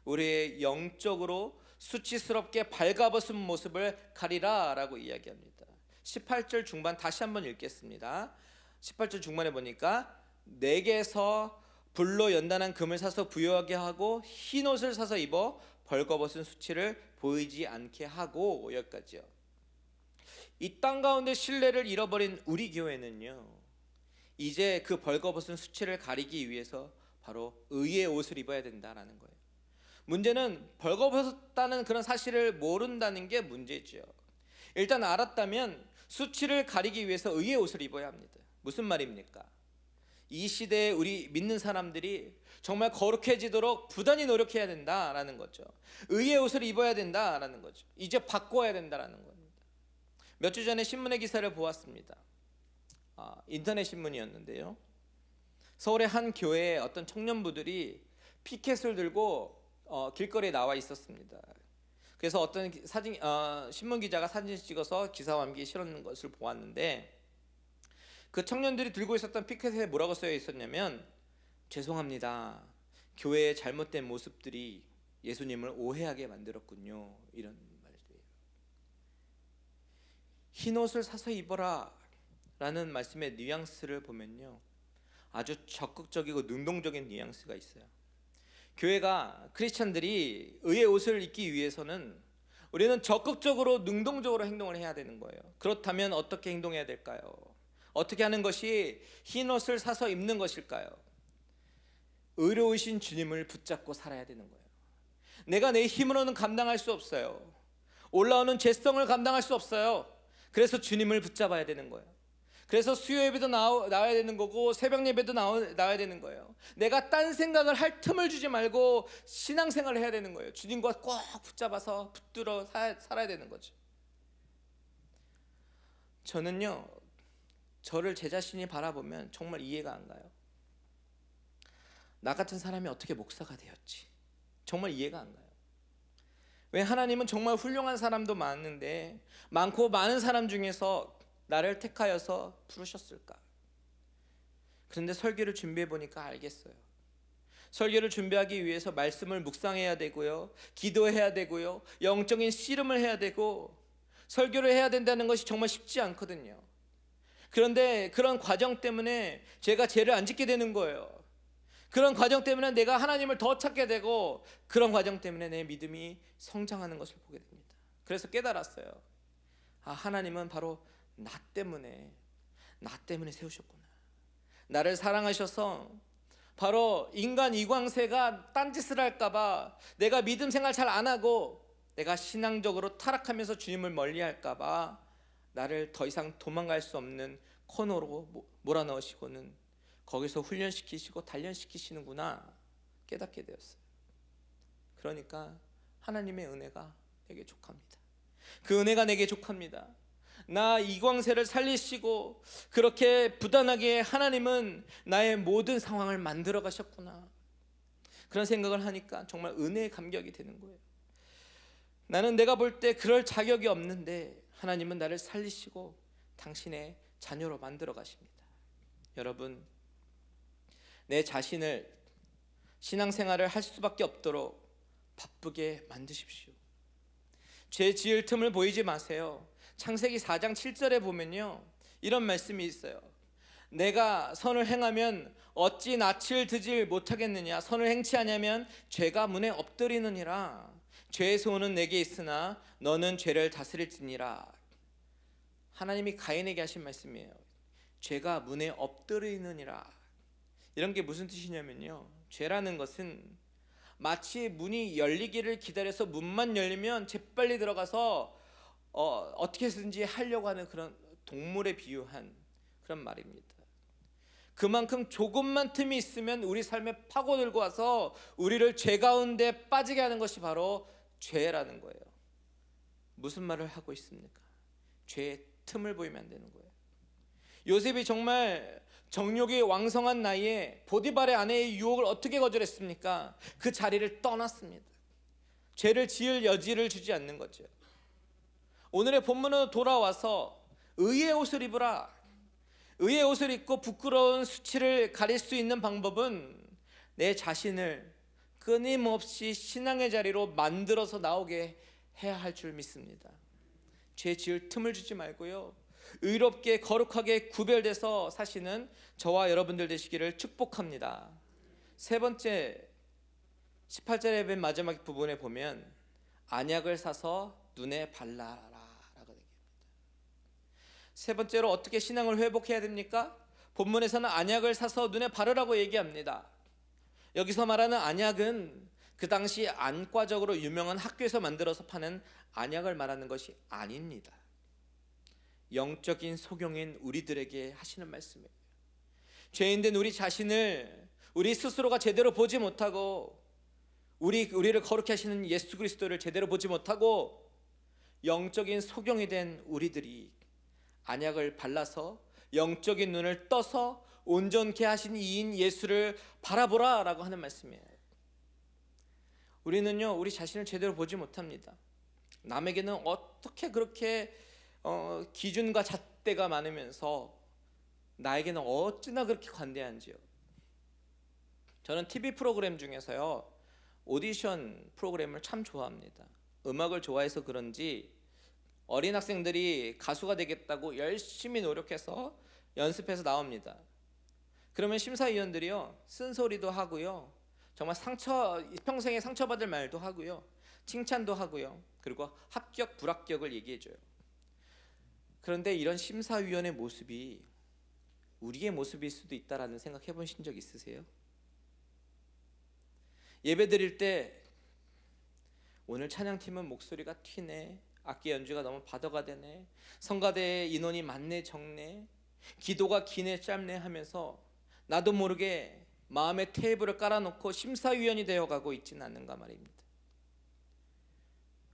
우리의 영적으로 수치스럽게 발가벗은 모습을 가리라 라고 이야기합니다. 18절 중반 다시 한번 읽겠습니다. 18절 중반에 보니까 내게서 불로 연단한 금을 사서 부요하게 하고 흰옷을 사서 입어 벌거벗은 수치를 보이지 않게 하고, 여기까지요. 이 땅 가운데 신뢰를 잃어버린 우리 교회는요, 이제 그 벌거벗은 수치를 가리기 위해서 바로 의의 옷을 입어야 된다라는 거예요. 문제는 벌거벗었다는 그런 사실을 모른다는 게 문제죠. 일단 알았다면 수치를 가리기 위해서 의의 옷을 입어야 합니다. 무슨 말입니까? 이 시대에 우리 믿는 사람들이 정말 거룩해지도록 부단히 노력해야 된다라는 거죠. 의의 옷을 입어야 된다라는 거죠. 이제 바꿔야 된다라는 겁니다. 몇 주 전에 신문의 기사를 보았습니다. 인터넷 신문이었는데요, 서울의 한 교회에 어떤 청년부들이 피켓을 들고 길거리에 나와 있었습니다. 그래서 어떤 신문 기자가 사진을 찍어서 기사와 함께 실었는 것을 보았는데, 그 청년들이 들고 있었던 피켓에 뭐라고 쓰여 있었냐면, 죄송합니다, 교회의 잘못된 모습들이 예수님을 오해하게 만들었군요, 이런 말이에요. 흰옷을 사서 입어라 라는 말씀의 뉘앙스를 보면요, 아주 적극적이고 능동적인 뉘앙스가 있어요. 교회가, 크리스천들이 의의 옷을 입기 위해서는 우리는 적극적으로 능동적으로 행동을 해야 되는 거예요. 그렇다면 어떻게 행동해야 될까요? 어떻게 하는 것이 흰옷을 사서 입는 것일까요? 의로우신 주님을 붙잡고 살아야 되는 거예요. 내가 내 힘으로는 감당할 수 없어요. 올라오는 죄성을 감당할 수 없어요. 그래서 주님을 붙잡아야 되는 거예요. 그래서 수요 예배도 나와야 되는 거고, 새벽 예배도 나와야 되는 거예요. 내가 딴 생각을 할 틈을 주지 말고 신앙생활을 해야 되는 거예요. 주님과 꼭 붙잡아서 붙들어 살아야 되는 거죠. 저는요, 저를 제 자신이 바라보면 정말 이해가 안 가요. 나 같은 사람이 어떻게 목사가 되었지? 정말 이해가 안 가요. 왜 하나님은 정말 훌륭한 사람도 많은데, 많고 많은 사람 중에서 나를 택하여서 부르셨을까? 그런데 설교를 준비해 보니까 알겠어요. 설교를 준비하기 위해서 말씀을 묵상해야 되고요, 기도해야 되고요, 영적인 씨름을 해야 되고, 설교를 해야 된다는 것이 정말 쉽지 않거든요. 그런데 그런 과정 때문에 제가 죄를 안 짓게 되는 거예요. 그런 과정 때문에 내가 하나님을 더 찾게 되고, 그런 과정 때문에 내 믿음이 성장하는 것을 보게 됩니다. 그래서 깨달았어요. 아, 하나님은 바로 나 때문에 세우셨구나. 나를 사랑하셔서 바로 인간 이광세가 딴짓을 할까봐, 내가 믿음 생활 잘 안 하고 내가 신앙적으로 타락하면서 주님을 멀리할까봐 나를 더 이상 도망갈 수 없는 코너로 몰아넣으시고는 거기서 훈련시키시고 단련시키시는구나 깨닫게 되었어요. 그러니까 하나님의 은혜가 내게 족합니다. 그 은혜가 내게 족합니다. 나 이광세를 살리시고 그렇게 부단하게 하나님은 나의 모든 상황을 만들어 가셨구나, 그런 생각을 하니까 정말 은혜의 감격이 되는 거예요. 나는 내가 볼 때 그럴 자격이 없는데 하나님은 나를 살리시고 당신의 자녀로 만들어 가십니다. 여러분, 내 자신을 신앙생활을 할 수밖에 없도록 바쁘게 만드십시오. 죄 지을 틈을 보이지 마세요. 창세기 4장 7절에 보면요, 이런 말씀이 있어요. 내가 선을 행하면 어찌 낯을 드질 못하겠느냐. 선을 행치 아니하면 죄가 문에 엎드리느니라. 죄의 소원은 내게 있으나 너는 죄를 다스릴지니라. 하나님이 가인에게 하신 말씀이에요. 죄가 문에 엎드리느니라. 이런 게 무슨 뜻이냐면요, 죄라는 것은 마치 문이 열리기를 기다려서 문만 열리면 재빨리 들어가서 어떻게 해서든지 하려고 하는 그런 동물에 비유한 그런 말입니다. 그만큼 조금만 틈이 있으면 우리 삶에 파고들고 와서 우리를 죄 가운데 빠지게 하는 것이 바로 죄라는 거예요. 무슨 말을 하고 있습니까? 죄의 틈을 보이면 안 되는 거예요. 요셉이 정말 정욕이 왕성한 나이에 보디발의 아내의 유혹을 어떻게 거절했습니까? 그 자리를 떠났습니다. 죄를 지을 여지를 주지 않는 거죠. 오늘의 본문으로 돌아와서 의의 옷을 입으라. 의의 옷을 입고 부끄러운 수치를 가릴 수 있는 방법은 내 자신을 끊임없이 신앙의 자리로 만들어서 나오게 해야 할 줄 믿습니다. 죄 지을 틈을 주지 말고요, 의롭게 거룩하게 구별돼서 사시는 저와 여러분들 되시기를 축복합니다. 세 번째, 18절의 맨 마지막 부분에 보면 안약을 사서 눈에 발라라 라고 얘기합니다. 세 번째로 어떻게 신앙을 회복해야 됩니까? 본문에서는 안약을 사서 눈에 바르라고 얘기합니다. 여기서 말하는 안약은 그 당시 안과적으로 유명한 학교에서 만들어서 파는 안약을 말하는 것이 아닙니다. 영적인 소경인 우리들에게 하시는 말씀이에요. 죄인된 우리 자신을 우리 스스로가 제대로 보지 못하고 우리를 거룩히 하시는 예수 그리스도를 제대로 보지 못하고 영적인 소경이 된 우리들이 안약을 발라서 영적인 눈을 떠서 온전케 하신 이인 예수를 바라보라 라고 하는 말씀이에요. 우리는요, 우리 자신을 제대로 보지 못합니다. 남에게는 어떻게 그렇게 기준과 잣대가 많으면서 나에게는 어찌나 그렇게 관대한지요. 저는 TV 프로그램 중에서요, 오디션 프로그램을 참 좋아합니다. 음악을 좋아해서 그런지 어린 학생들이 가수가 되겠다고 열심히 노력해서 연습해서 나옵니다. 그러면 심사위원들이요, 쓴소리도 하고요, 정말 평생에 상처받을 말도 하고요, 칭찬도 하고요, 그리고 합격 불합격을 얘기해줘요. 그런데 이런 심사위원의 모습이 우리의 모습일 수도 있다라는 생각 해보신 적 있으세요? 예배 드릴 때 오늘 찬양팀은 목소리가 튀네, 악기 연주가 너무 바더가 되네, 성가대 인원이 많네 적네, 기도가 기네 짧네 하면서 나도 모르게 마음의 테이블을 깔아놓고 심사위원이 되어가고 있지는 않는가 말입니다.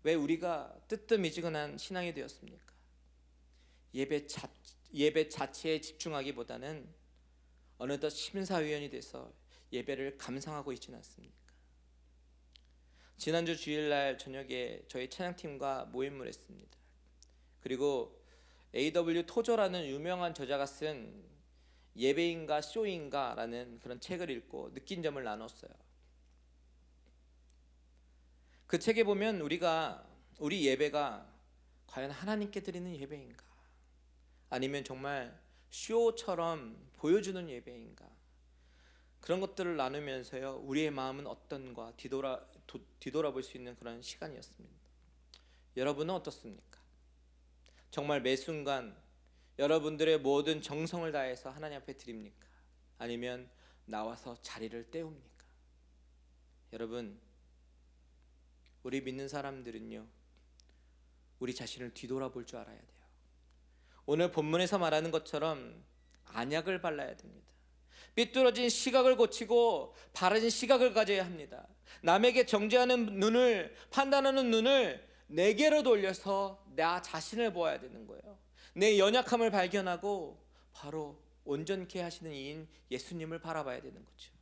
왜 우리가 뜨뜻미지근한 신앙이 되었습니까? 예배 자체에 집중하기보다는 어느덧 심사위원이 돼서 예배를 감상하고 있지는 않습니까? 지난주 주일날 저녁에 저희 찬양팀과 모임을 했습니다. 그리고 A.W. 토저라는 유명한 저자가 쓴 예배인가 쇼인가라는 그런 책을 읽고 느낀 점을 나눴어요. 그 책에 보면 우리 예배가 과연 하나님께 드리는 예배인가, 아니면 정말 쇼처럼 보여주는 예배인가, 그런 것들을 나누면서요, 우리의 마음은 어떤가 뒤돌아볼 수 있는 그런 시간이었습니다. 여러분은 어떻습니까? 정말 매 순간 여러분들의 모든 정성을 다해서 하나님 앞에 드립니까? 아니면 나와서 자리를 때웁니까? 여러분, 우리 믿는 사람들은요, 우리 자신을 뒤돌아볼 줄 알아야 돼요. 오늘 본문에서 말하는 것처럼 안약을 발라야 됩니다. 삐뚤어진 시각을 고치고 바른 시각을 가져야 합니다. 남에게 정죄하는 눈을, 판단하는 눈을 내게로 돌려서 나 자신을 보아야 되는 거예요. 내 연약함을 발견하고 바로 온전케 하시는 이인 예수님을 바라봐야 되는 거죠.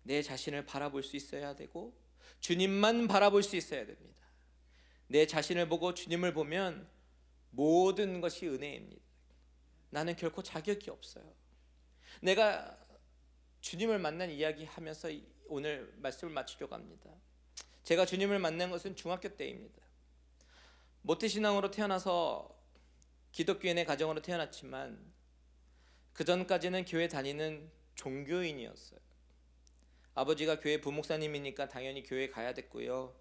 내 자신을 바라볼 수 있어야 되고 주님만 바라볼 수 있어야 됩니다. 내 자신을 보고 주님을 보면 모든 것이 은혜입니다. 나는 결코 자격이 없어요. 내가 주님을 만난 이야기 하면서 오늘 말씀을 마치려고 합니다. 제가 주님을 만난 것은 중학교 때입니다. 모태신앙으로 태어나서 기독교인의 가정으로 태어났지만 그 전까지는 교회 다니는 종교인이었어요. 아버지가 교회 부목사님이니까 당연히 교회 가야 됐고요.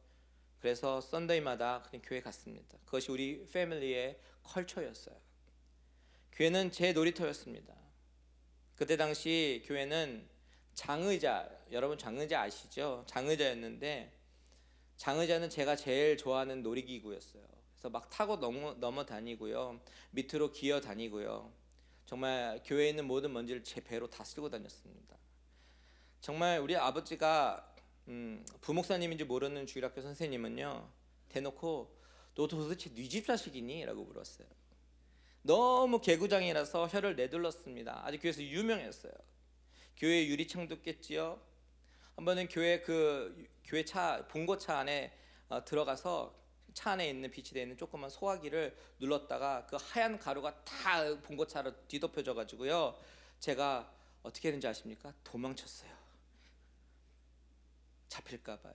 그래서 썬데이마다 그냥 교회 갔습니다. 그것이 우리 패밀리의 컬처였어요. 교회는 제 놀이터였습니다. 그때 당시 교회는 장의자, 여러분 장의자 아시죠? 장의자였는데 장의자는 제가 제일 좋아하는 놀이기구였어요. 그래서 막 타고 넘어 다니고요, 밑으로 기어 다니고요. 정말 교회에 있는 모든 먼지를 제 배로 다 쓸고 다녔습니다. 정말 우리 아버지가 부목사님인지 모르는 주일학교 선생님은요, 대놓고 너 도대체 네 집 자식이니? 라고 물었어요. 너무 개구장이라서 혀를 내둘렀습니다. 아주 교회에서 유명했어요. 교회 유리창도 깼지요. 한 번은 교회 차 봉고차 안에 들어가서 차 안에 있는 비치되어 있는 조그만 소화기를 눌렀다가 그 하얀 가루가 다 봉고차로 뒤덮여져 가지고요, 제가 어떻게 했는지 아십니까? 도망쳤어요. 잡힐까 봐요.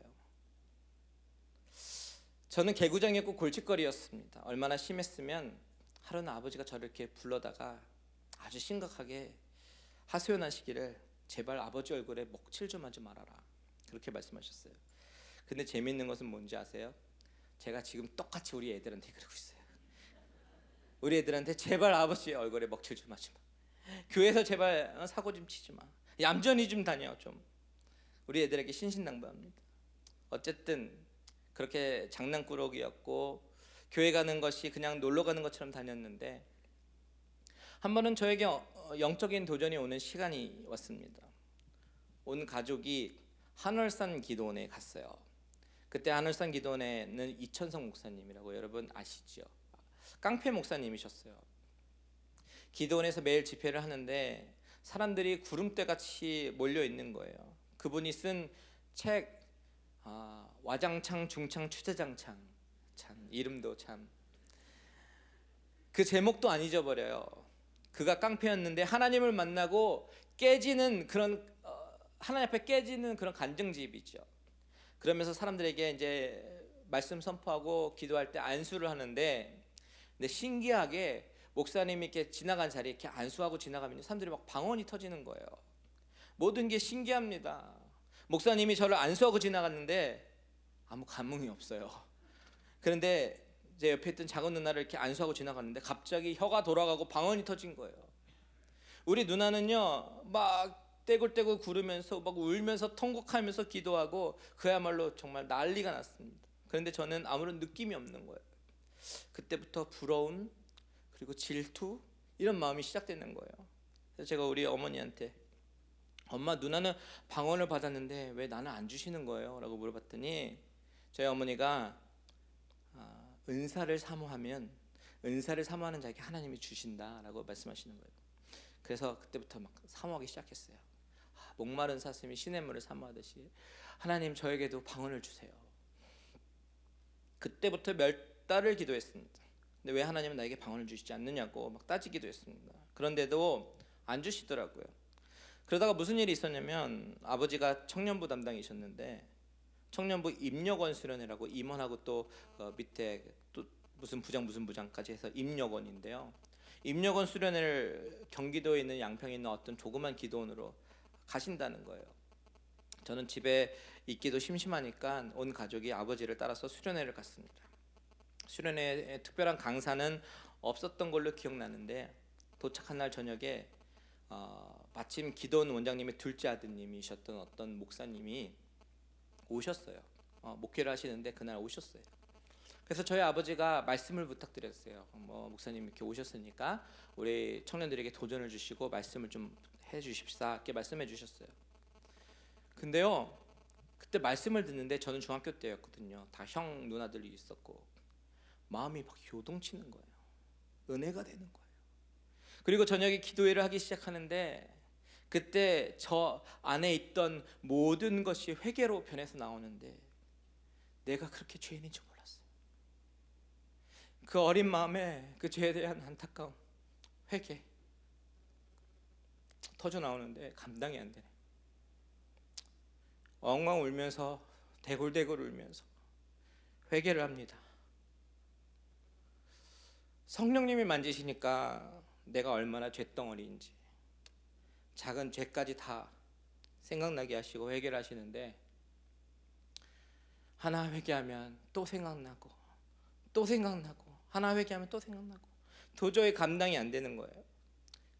저는 개구장이었고 골칫거리였습니다. 얼마나 심했으면 하루는 아버지가 저를 이렇게 불러다가 아주 심각하게 하소연하시기를 제발 아버지 얼굴에 먹칠 좀 하지 말아라, 그렇게 말씀하셨어요. 근데 재미있는 것은 뭔지 아세요? 제가 지금 똑같이 우리 애들한테 그러고 있어요. 우리 애들한테 제발 아버지 얼굴에 먹칠 좀 하지 마. 교회에서 제발 사고 좀 치지 마. 얌전히 좀 다녀 좀. 우리 애들에게 신신당부합니다. 어쨌든 그렇게 장난꾸러기였고 교회 가는 것이 그냥 놀러 가는 것처럼 다녔는데 한 번은 저에게 영적인 도전이 오는 시간이 왔습니다. 온 가족이 한월산 기도원에 갔어요. 그때 한월산 기도원에는 이천성 목사님이라고 여러분 아시죠? 깡패 목사님이셨어요. 기도원에서 매일 집회를 하는데 사람들이 구름대같이 몰려 있는 거예요. 그분이 쓴 책 와장창 중창 추대장창, 참 이름도 참, 그 제목도 안 잊어버려요. 그가 깡패였는데 하나님을 만나고 깨지는 그런 하나님 앞에 깨지는 그런 간증집이죠. 그러면서 사람들에게 이제 말씀 선포하고 기도할 때 안수를 하는데, 근데 신기하게 목사님이 이렇게 지나간 자리에 이렇게 안수하고 지나가면 사람들이 막 방언이 터지는 거예요. 모든 게 신기합니다. 목사님이 저를 안수하고 지나갔는데 아무 감흥이 없어요. 그런데 제 옆에 있던 작은 누나를 이렇게 안수하고 지나갔는데 갑자기 혀가 돌아가고 방언이 터진 거예요. 우리 누나는요 막 떼굴떼굴 구르면서 막 울면서 통곡하면서 기도하고 그야말로 정말 난리가 났습니다. 그런데 저는 아무런 느낌이 없는 거예요. 그때부터 부러움 그리고 질투 이런 마음이 시작되는 거예요. 그래서 제가 우리 어머니한테 엄마, 누나는 방언을 받았는데 왜 나는 안 주시는 거예요? 라고 물어봤더니 저희 어머니가 은사를 사모하면 은사를 사모하는 자에게 하나님이 주신다라고 말씀하시는 거예요. 그래서 그때부터 막 사모하기 시작했어요. 목마른 사슴이 시냇물을 사모하듯이 하나님 저에게도 방언을 주세요. 그때부터 몇 달을 기도했습니다. 근데 왜 하나님은 나에게 방언을 주시지 않느냐고 막 따지기도 했습니다. 그런데도 안 주시더라고요. 그러다가 무슨 일이 있었냐면 아버지가 청년부 담당이셨는데 청년부 입력원 수련회라고 임원하고 또 밑에 또 무슨 부장까지 해서 입력원인데요. 입력원 수련회를 경기도에 있는 양평에 있는 어떤 조그만 기도원으로 가신다는 거예요. 저는 집에 있기도 심심하니까 온 가족이 아버지를 따라서 수련회를 갔습니다. 수련회 특별한 강사는 없었던 걸로 기억나는데 도착한 날 저녁에 마침 기도원 원장님의 둘째 아드님이셨던 어떤 목사님이 오셨어요. 목회를 하시는데 그날 오셨어요. 그래서 저희 아버지가 말씀을 부탁드렸어요. 목사님 이렇게 오셨으니까 우리 청년들에게 도전을 주시고 말씀을 좀 해주십사 이렇게 말씀해 주셨어요. 근데요, 그때 말씀을 듣는데 저는 중학교 때였거든요. 다 형 누나들이 있었고 마음이 막 요동치는 거예요. 은혜가 되는 거예요. 그리고 저녁에 기도회를 하기 시작하는데 그때 저 안에 있던 모든 것이 회개로 변해서 나오는데 내가 그렇게 죄인인 줄 몰랐어요. 그 어린 마음에 그 죄에 대한 안타까움, 회개 터져 나오는데 감당이 안 되네. 엉엉 울면서 대굴대굴 울면서 회개를 합니다. 성령님이 만지시니까 내가 얼마나 죄덩어리인지 작은 죄까지 다 생각나게 하시고 회개를 하시는데 하나 회개하면 또 생각나고 또 생각나고 하나 회개하면 또 생각나고 도저히 감당이 안 되는 거예요.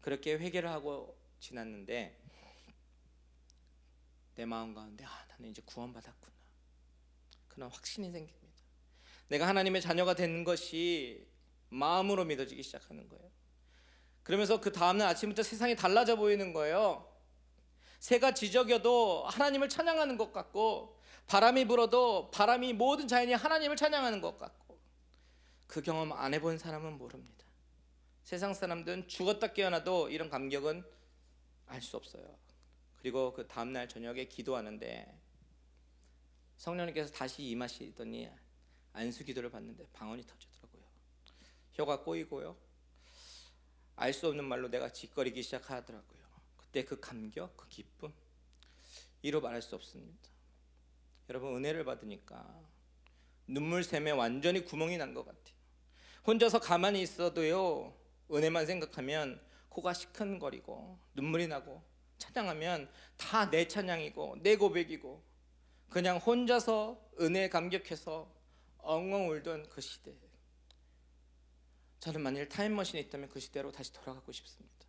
그렇게 회개를 하고 지났는데 내 마음 가운데 나는 이제 구원받았구나 그런 확신이 생깁니다. 내가 하나님의 자녀가 되는 것이 마음으로 믿어지기 시작하는 거예요. 그러면서 그 다음날 아침부터 세상이 달라져 보이는 거예요. 새가 지저귀어도 하나님을 찬양하는 것 같고 바람이 불어도 바람이 모든 자연이 하나님을 찬양하는 것 같고 그 경험 안 해본 사람은 모릅니다. 세상 사람들은 죽었다 깨어나도 이런 감격은 알 수 없어요. 그리고 그 다음날 저녁에 기도하는데 성령님께서 다시 임하시더니 안수 기도를 받는데 방언이 터지더라고요. 혀가 꼬이고요. 알 수 없는 말로 내가 짓거리기 시작하더라고요. 그때 그 감격, 그 기쁨 이로 말할 수 없습니다. 여러분 은혜를 받으니까 눈물샘에 완전히 구멍이 난 것 같아요. 혼자서 가만히 있어도요 은혜만 생각하면 코가 시큰거리고 눈물이 나고 찬양하면 다 내 찬양이고 내 고백이고 그냥 혼자서 은혜에 감격해서 엉엉 울던 그 시대, 저는 만일 타임머신이 있다면 그 시대로 다시 돌아가고 싶습니다.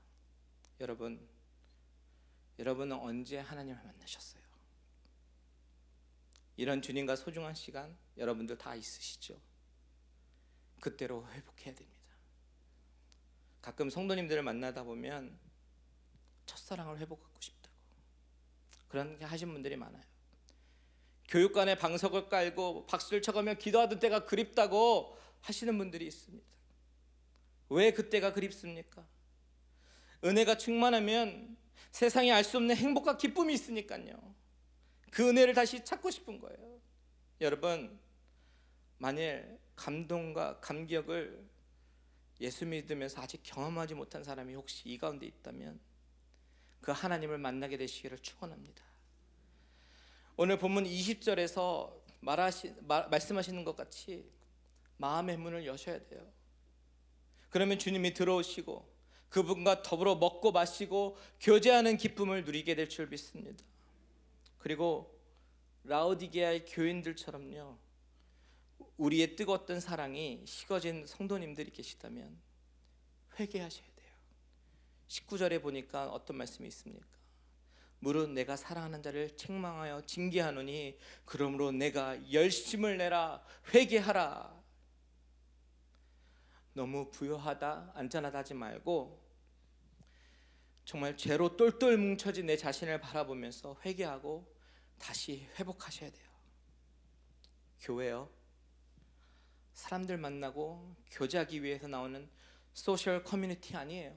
여러분은 언제 하나님을 만나셨어요? 이런 주님과 소중한 시간 여러분들 다 있으시죠? 그때로 회복해야 됩니다. 가끔 성도님들을 만나다 보면 첫사랑을 회복하고 싶다고 그런 게 하신 분들이 많아요. 교육관에 방석을 깔고 박수를 쳐가며 기도하던 때가 그립다고 하시는 분들이 있습니다. 왜 그때가 그립습니까? 은혜가 충만하면 세상에 알 수 없는 행복과 기쁨이 있으니까요. 그 은혜를 다시 찾고 싶은 거예요. 여러분, 만일 감동과 감격을 예수 믿으면서 아직 경험하지 못한 사람이 혹시 이 가운데 있다면 그 하나님을 만나게 되시기를 축원합니다. 오늘 본문 20절에서 말씀하시는 것 같이 마음의 문을 여셔야 돼요. 그러면 주님이 들어오시고 그분과 더불어 먹고 마시고 교제하는 기쁨을 누리게 될 줄 믿습니다. 그리고 라오디게아의 교인들처럼요, 우리의 뜨거웠던 사랑이 식어진 성도님들이 계시다면 회개하셔야 돼요. 19절에 보니까 어떤 말씀이 있습니까? 무릇 내가 사랑하는 자를 책망하여 징계하노니 그러므로 내가 열심을 내라 회개하라. 너무 부요하다 안전하다 하지 말고 정말 죄로 똘똘 뭉쳐진 내 자신을 바라보면서 회개하고 다시 회복하셔야 돼요. 교회요, 사람들 만나고 교제하기 위해서 나오는 소셜 커뮤니티 아니에요.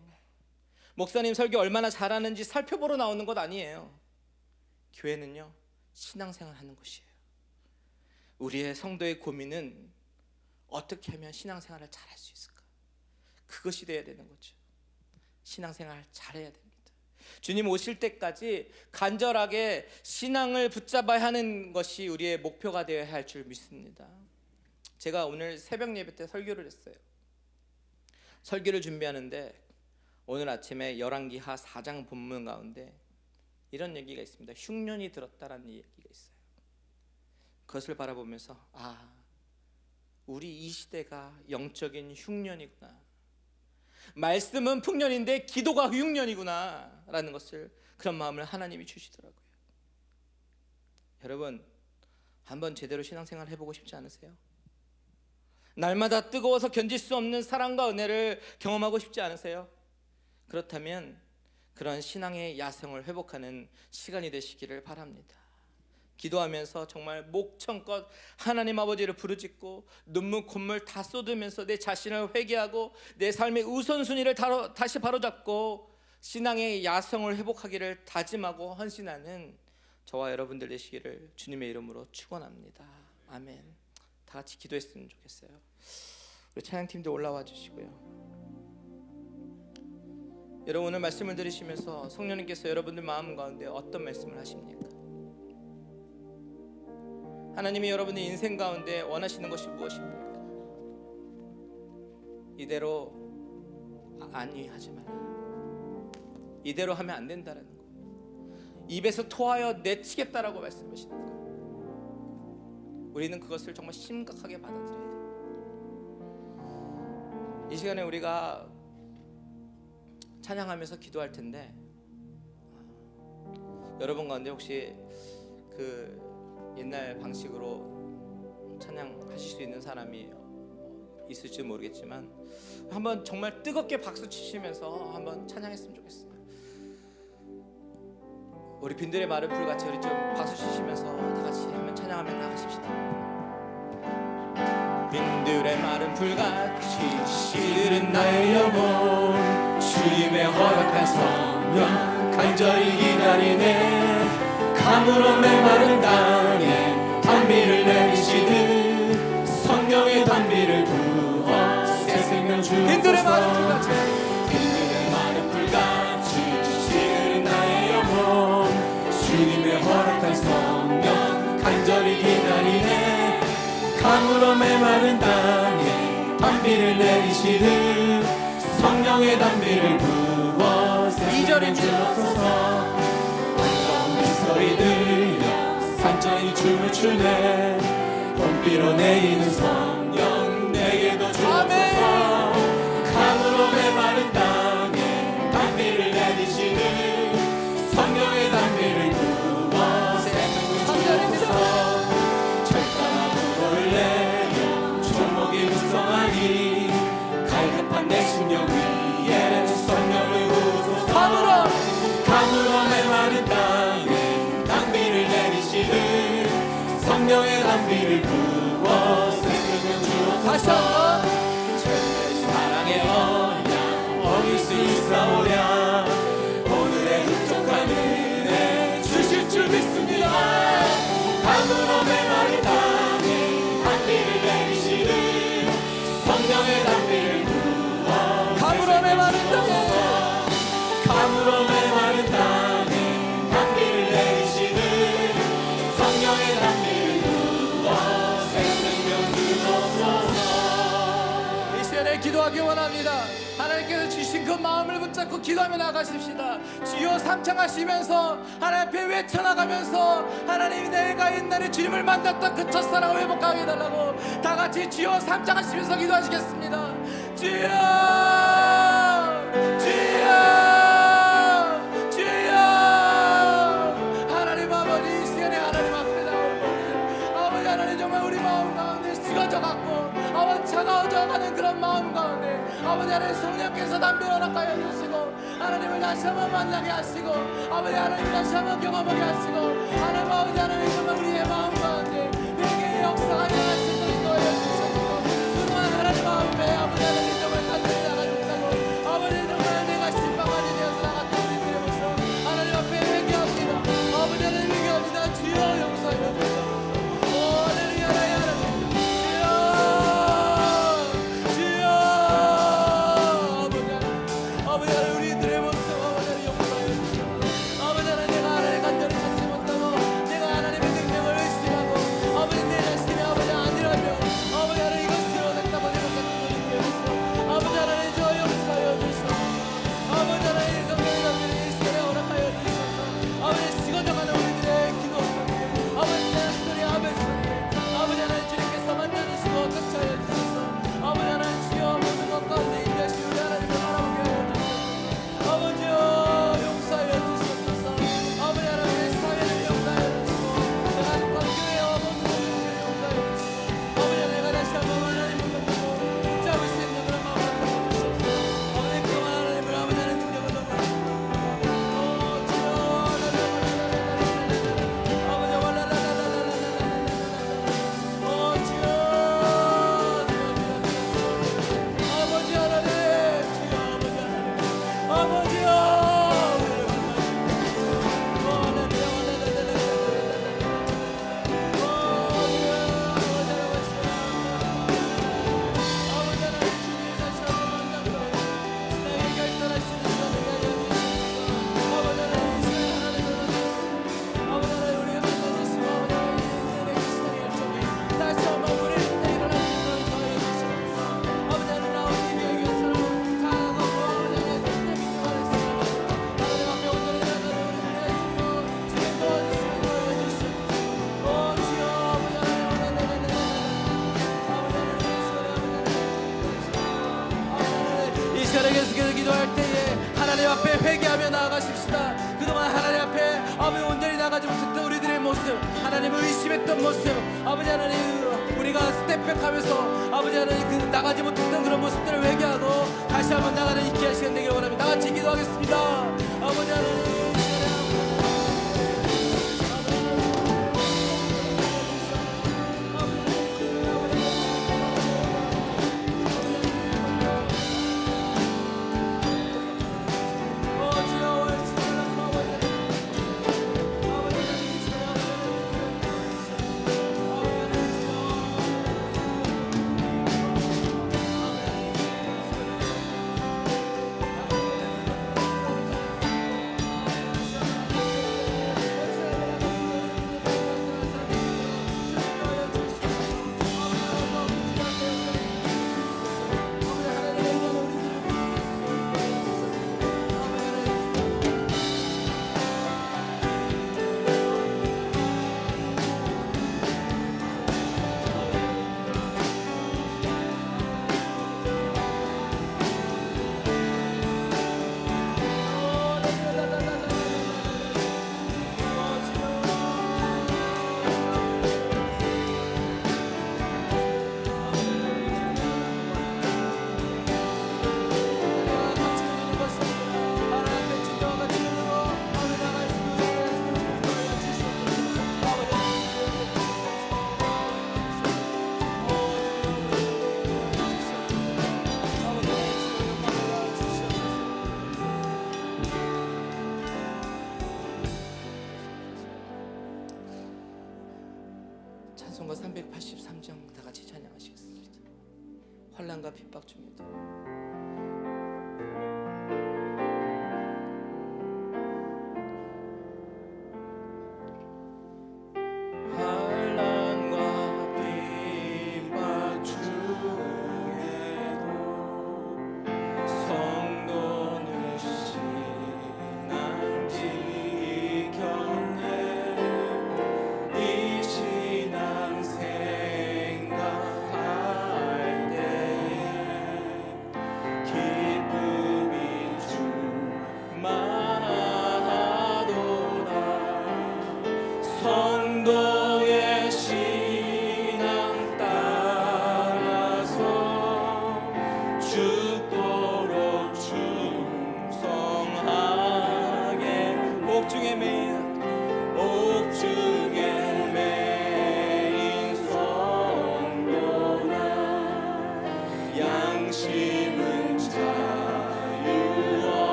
목사님 설교 얼마나 잘하는지 살펴보러 나오는 것 아니에요. 교회는요, 신앙생활 하는 곳이에요. 우리의 성도의 고민은 어떻게 하면 신앙생활을 잘할 수 있을까? 그것이 돼야 되는 거죠. 신앙생활 잘해야 됩니다. 주님 오실 때까지 간절하게 신앙을 붙잡아야 하는 것이 우리의 목표가 되어야 할 줄 믿습니다. 제가 오늘 새벽 예배 때 설교를 했어요. 설교를 준비하는데 오늘 아침에 열왕기하 4장 본문 가운데 이런 얘기가 있습니다. 흉년이 들었다라는 얘기가 있어요. 그것을 바라보면서 우리 이 시대가 영적인 흉년이구나, 말씀은 풍년인데 기도가 흉년이구나 라는 것을, 그런 마음을 하나님이 주시더라고요. 여러분, 한번 제대로 신앙생활 해보고 싶지 않으세요? 날마다 뜨거워서 견딜 수 없는 사랑과 은혜를 경험하고 싶지 않으세요? 그렇다면 그런 신앙의 야성을 회복하는 시간이 되시기를 바랍니다. 기도하면서 정말 목청껏 하나님 아버지를 부르짖고 눈물 콧물 다 쏟으면서 내 자신을 회개하고 내 삶의 우선순위를 다시 바로잡고 신앙의 야성을 회복하기를 다짐하고 헌신하는 저와 여러분들 되시기를 주님의 이름으로 축원합니다. 아멘. 다 같이 기도했으면 좋겠어요. 우리 찬양팀도 올라와 주시고요. 여러분, 오늘 말씀을 들으시면서 성령님께서 여러분들 마음 가운데 어떤 말씀을 하십니까? 하나님이 여러분의 인생 가운데 원하시는 것이 무엇입니까? 이대로 아니 하지 마라, 이대로 하면 안 된다라는 거, 입에서 토하여 내치겠다라고 말씀하시는 거, 우리는 그것을 정말 심각하게 받아들여야 돼요. 이 시간에 우리가 찬양하면서 기도할 텐데, 여러분 가운데 혹시 그 옛날 방식으로 찬양하실 수 있는 사람이 있을지 모르겠지만 한번 정말 뜨겁게 박수 치시면서 한번 찬양했으면 좋겠어요. 우리 빈들의 마른 풀같이 우리 좀 박수 치시면서 다 같이 한번 찬양하며 나가십시다. 빈들의 마른 풀같이 시들은 나의 영혼, 주님의 허락한 성령 간절히 기다리네. 감으로 메마른 땅에 단비를 내리시듯 성령의 단비를 부어 새 생명 주옵소서. 빈들의 마른 풀같이 시들은 나의 영혼, 주님의 허락한 성령 간절히 기다리네. 감으로 메마른 땅에 단비를 내리시듯 성령의 단비를 부어 새 생명 주옵소서. 소리 들려 산천이 춤을 추네. 봄비로 내리는 성령 내게도 주옵소서. 감으로 메마른 땅에 단비를 내리시는 성령의 단비를 부어 새 생명 주옵소서. 철가나무를 내려 초목이 무성하니 갈급한 내 심령 위에 성령을 부으소서. 감으로 메마른 땅에 성령의 단비를 부어 새 생명 주옵소서. 주의 사랑의 언약 어길 수 있사오랴. 오늘의 흡족한 은혜 주실 줄 믿습니다. 감으로 메마른 땅에 단비를 내리시는 성령의 단비를 부어 감으로 메마른 땅에 감으로 메마른 땅에 단비를 내리시는 성령의 단비를 기도하기 원합니다. 하나님께서 주신 그 마음을 붙잡고 기도하며 나가십시다. 주여 삼창하시면서 하나님 앞에 외쳐나가면서 하나님이 내가 옛날에 주님을 만났던 그 첫사랑을 회복하게 해달라고 다 같이 주여 삼창하시면서 기도하시겠습니다. 주여 주여 주여. 하나님 아버지, 이 시간에 하나님 앞에 나오고 아버지 하나님 정말 우리 마음 가운데 식어져갖고 아버지 차가워져가는 그런 마음 가운데 아버지 하나님 성령께서 담비를 허락하여 주시고 하나님을 다시 한번 만나게 하시고 아버지 하나님 다시 한번 경험하게 하시고 하나님 아버지 하나님 정말 우리의 마음 가운데 내게 역사하게 하시고 인도하여 주시고 그동안 하나님 마음에 아버지 하나님 정말 간절히 나가셨다고 아버지 정말 내가 신방하게 되어서 나갔던 우리들의 모습 하나님 앞에 회개합니다. 아버지 하나님 회개합니다. 주여 용서하여 주시옵소서. 아버지 시간에 계속해서 기도할 때에 하나님 앞에 회개하며 나아가십시다. 그동안 하나님 앞에 아버지 온전히 나가지 못했던 우리들의 모습, 하나님을 의심했던 모습, 아버지 하나님 우리가 스텝백하면서 아버지 하나님 그 나가지 못했던 그런 모습들을 회개하고 다시 한번 나가는 있게 시간 되기를 원합니다. 다같이 기도하겠습니다. 아버지 하나님 찬송가 383장 다 같이 찬양하시겠습니다. 환난과 핍박 중에도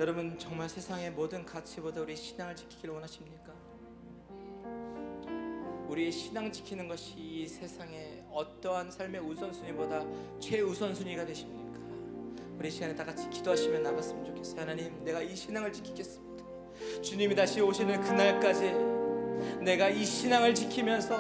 여러분 정말 세상의 모든 가치보다 우리 신앙을 지키기를 원하십니까? 우리의 신앙 지키는 것이 이 세상의 어떠한 삶의 우선순위보다 최우선순위가 되십니까? 우리 시간에 다 같이 기도하시며 나갔으면 좋겠어요. 하나님, 내가 이 신앙을 지키겠습니다. 주님이 다시 오시는 그날까지 내가 이 신앙을 지키면서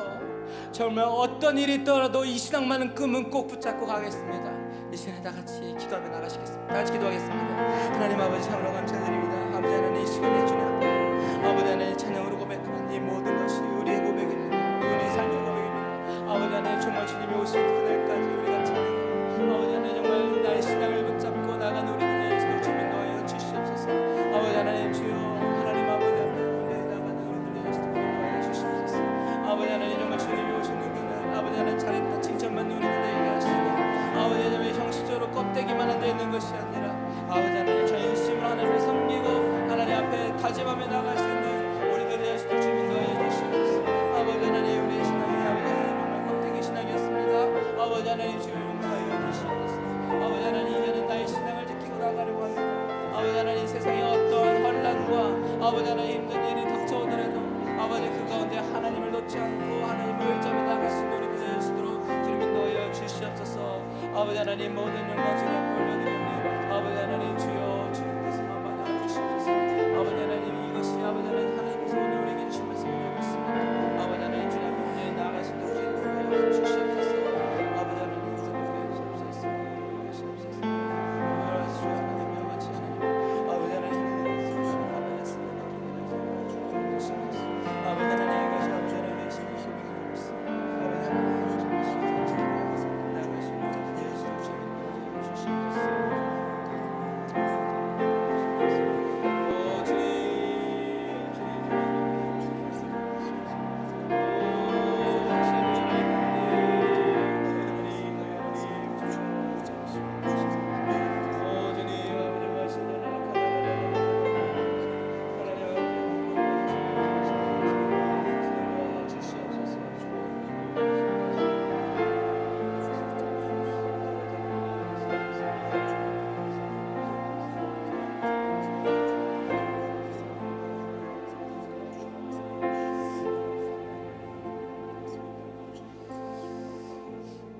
정말 어떤 일이 있더라도 이 신앙만은 끔은 꼭 붙잡고 가겠습니다. 이 시간에 다 같이 기도하며 나가시겠습니다. 다 같이 기도하겠습니다. 하나님 아버지, 참으로 감사드립니다. 아버지 하나님, 이 시간에 주님 앞에 아버지 하나님 찬양으로 고백하는 이 모든 것이 우리의 고백입니다. 우리의 삶의 고백입니다. 아버지 하나님, 정말 주님이 오실 그날까지 우리가 찬양해요. 아버지 하나님, 정말 나의 신앙을 붙잡고 나가는 우리들의 주님 너의 것이 아니라 아버지 하나님 전심으로 하나님을 섬기고 하나님 앞에 다짐하며 나갈 수 있는 우리들이 될 수 있도록 주님 인도하여 주시옵소서. 아버지 하나님 우리의 신앙이 아버지 하나님 정말 껍데기 신앙이었습니다. 아버지 하나님 주님 인도하여 주시옵소서. 아버지 하나님 이제는 나의 신앙을 지키고 나가려고 합니다. 아버지 하나님 세상에 어떠한 혼란과 아버지 하나님 힘든 일이 닥쳐오더라도 아버지 그 가운데 하나님을 놓지 않고 하나님을 의지하며 나갈 수 있는 우리들이 될 수 있도록 주님 인도하여 주시옵소서. 아버지 하나님 모든 영광 주님 앞에 올려드리오니 아버지 하나님 주여 주님께서만 받아주시옵소서. 아버지 하나님 이것이 아버지 하나님 하나님께서 오늘 우리에게 주신 말씀이라고 있습니다. 아버지 하나님 주님 앞에 온전히 나아갈 수 있도록 주님 인도하여 주시옵소서. 아버지 하나님 주님께 주시옵소서. 주시옵소서. 주 하나님 아버지 하나님 아버지 하나님 하나님께서 주시옵소서. 아버지 하나님 이것이 아버지 하나님의 신이시고 없습니다. 아버지 하나님 나아갈 수 있는 우리들이 될 수 있도록 주님 인도하여 주시옵소서.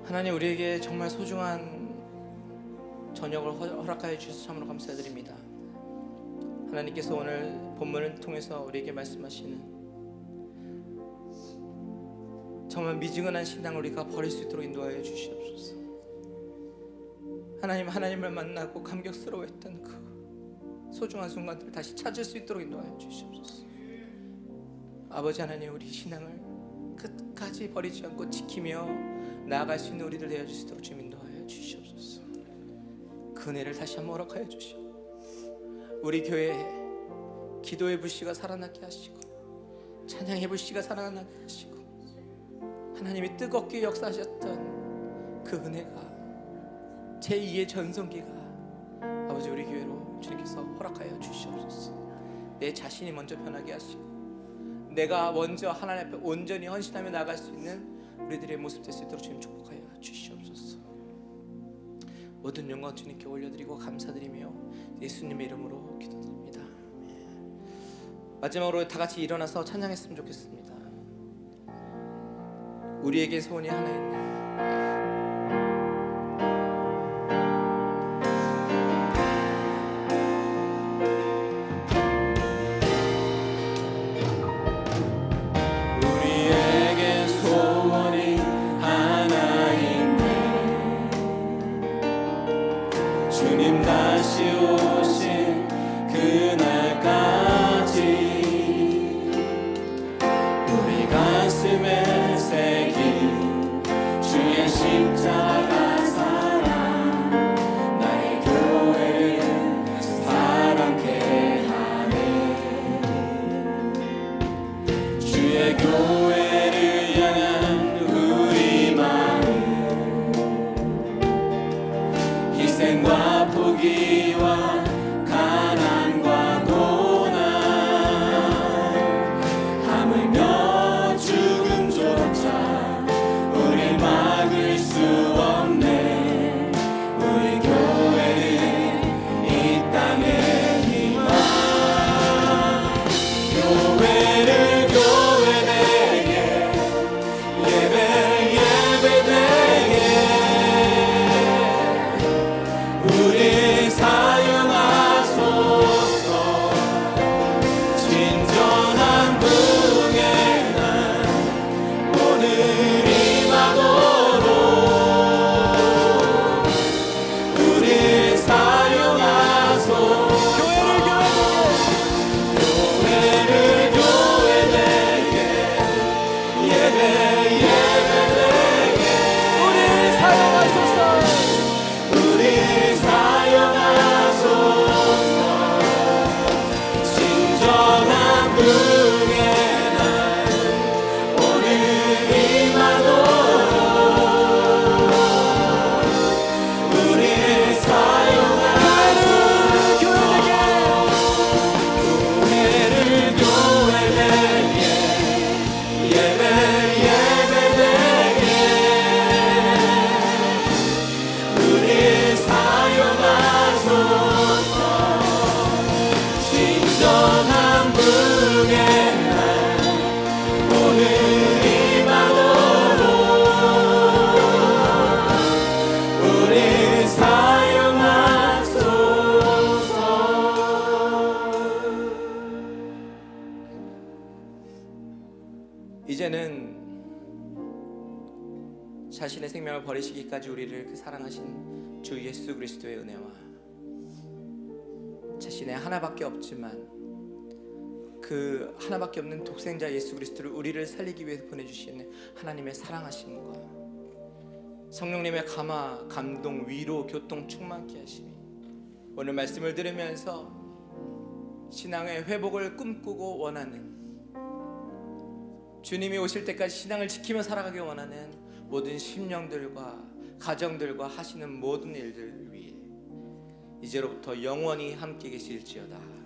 하나님 우리에게 정말 소중한 저녁을 허락하여 주셔서 참으로 감사드립니다. 하나님께서 오늘 본문을 통해서 우리에게 말씀하시는 정말 미지근한 신앙을 우리가 버릴 수 있도록 인도하여 주시옵소서. 하나님을 만나고 감격스러워했던 그 소중한 순간들을 다시 찾을 수 있도록 인도하여 주시옵소서. 아버지 하나님 우리 신앙을 끝까지 버리지 않고 지키며 나아갈 수 있는 우리들 되어 주시도록 주님 인도하여 주시옵소서. 그 은혜를 다시 한번 허락하여 주시고 우리 교회에 기도의 불씨가 살아나게 하시고 찬양의 불씨가 살아나게 하시고 하나님이 뜨겁게 역사하셨던 그 은혜가 제2의 전성기가 아버지 우리 교회로 주님께서 허락하여 주시옵소서. 내 자신이 먼저 변하게 하시고 내가 먼저 하나님 앞에 온전히 헌신하며 나갈 수 있는 우리들의 모습 될 수 있도록 주님 축복하여 주시옵소서. 모든 영광 주님께 올려드리고 감사드리며 예수님의 이름으로 기도드립니다. 마지막으로 다 같이 일어나서 찬양했으면 좋겠습니다. 우리에게 소원이 하나 있네. 주님 다시 오신 그날까지 우리 가슴에 새긴 주의 십자가 사랑 나의 교회를 사랑케 하네. 주의 교회를 향한 우리 마음 희생과 포기와 가난과 자신의 생명을 버리시기까지 우리를 그 사랑하신 주 예수 그리스도의 은혜와 자신의 하나밖에 없지만 그 하나밖에 없는 독생자 예수 그리스도를 우리를 살리기 위해서 보내주신 하나님의 사랑하심과 성령님의 감화, 감동, 위로, 교통 충만케 하심이 오늘 말씀을 들으면서 신앙의 회복을 꿈꾸고 원하는, 주님이 오실 때까지 신앙을 지키며 살아가기 원하는 모든 심령들과 가정들과 하시는 모든 일들을 위해 이제로부터 영원히 함께 계실지어다.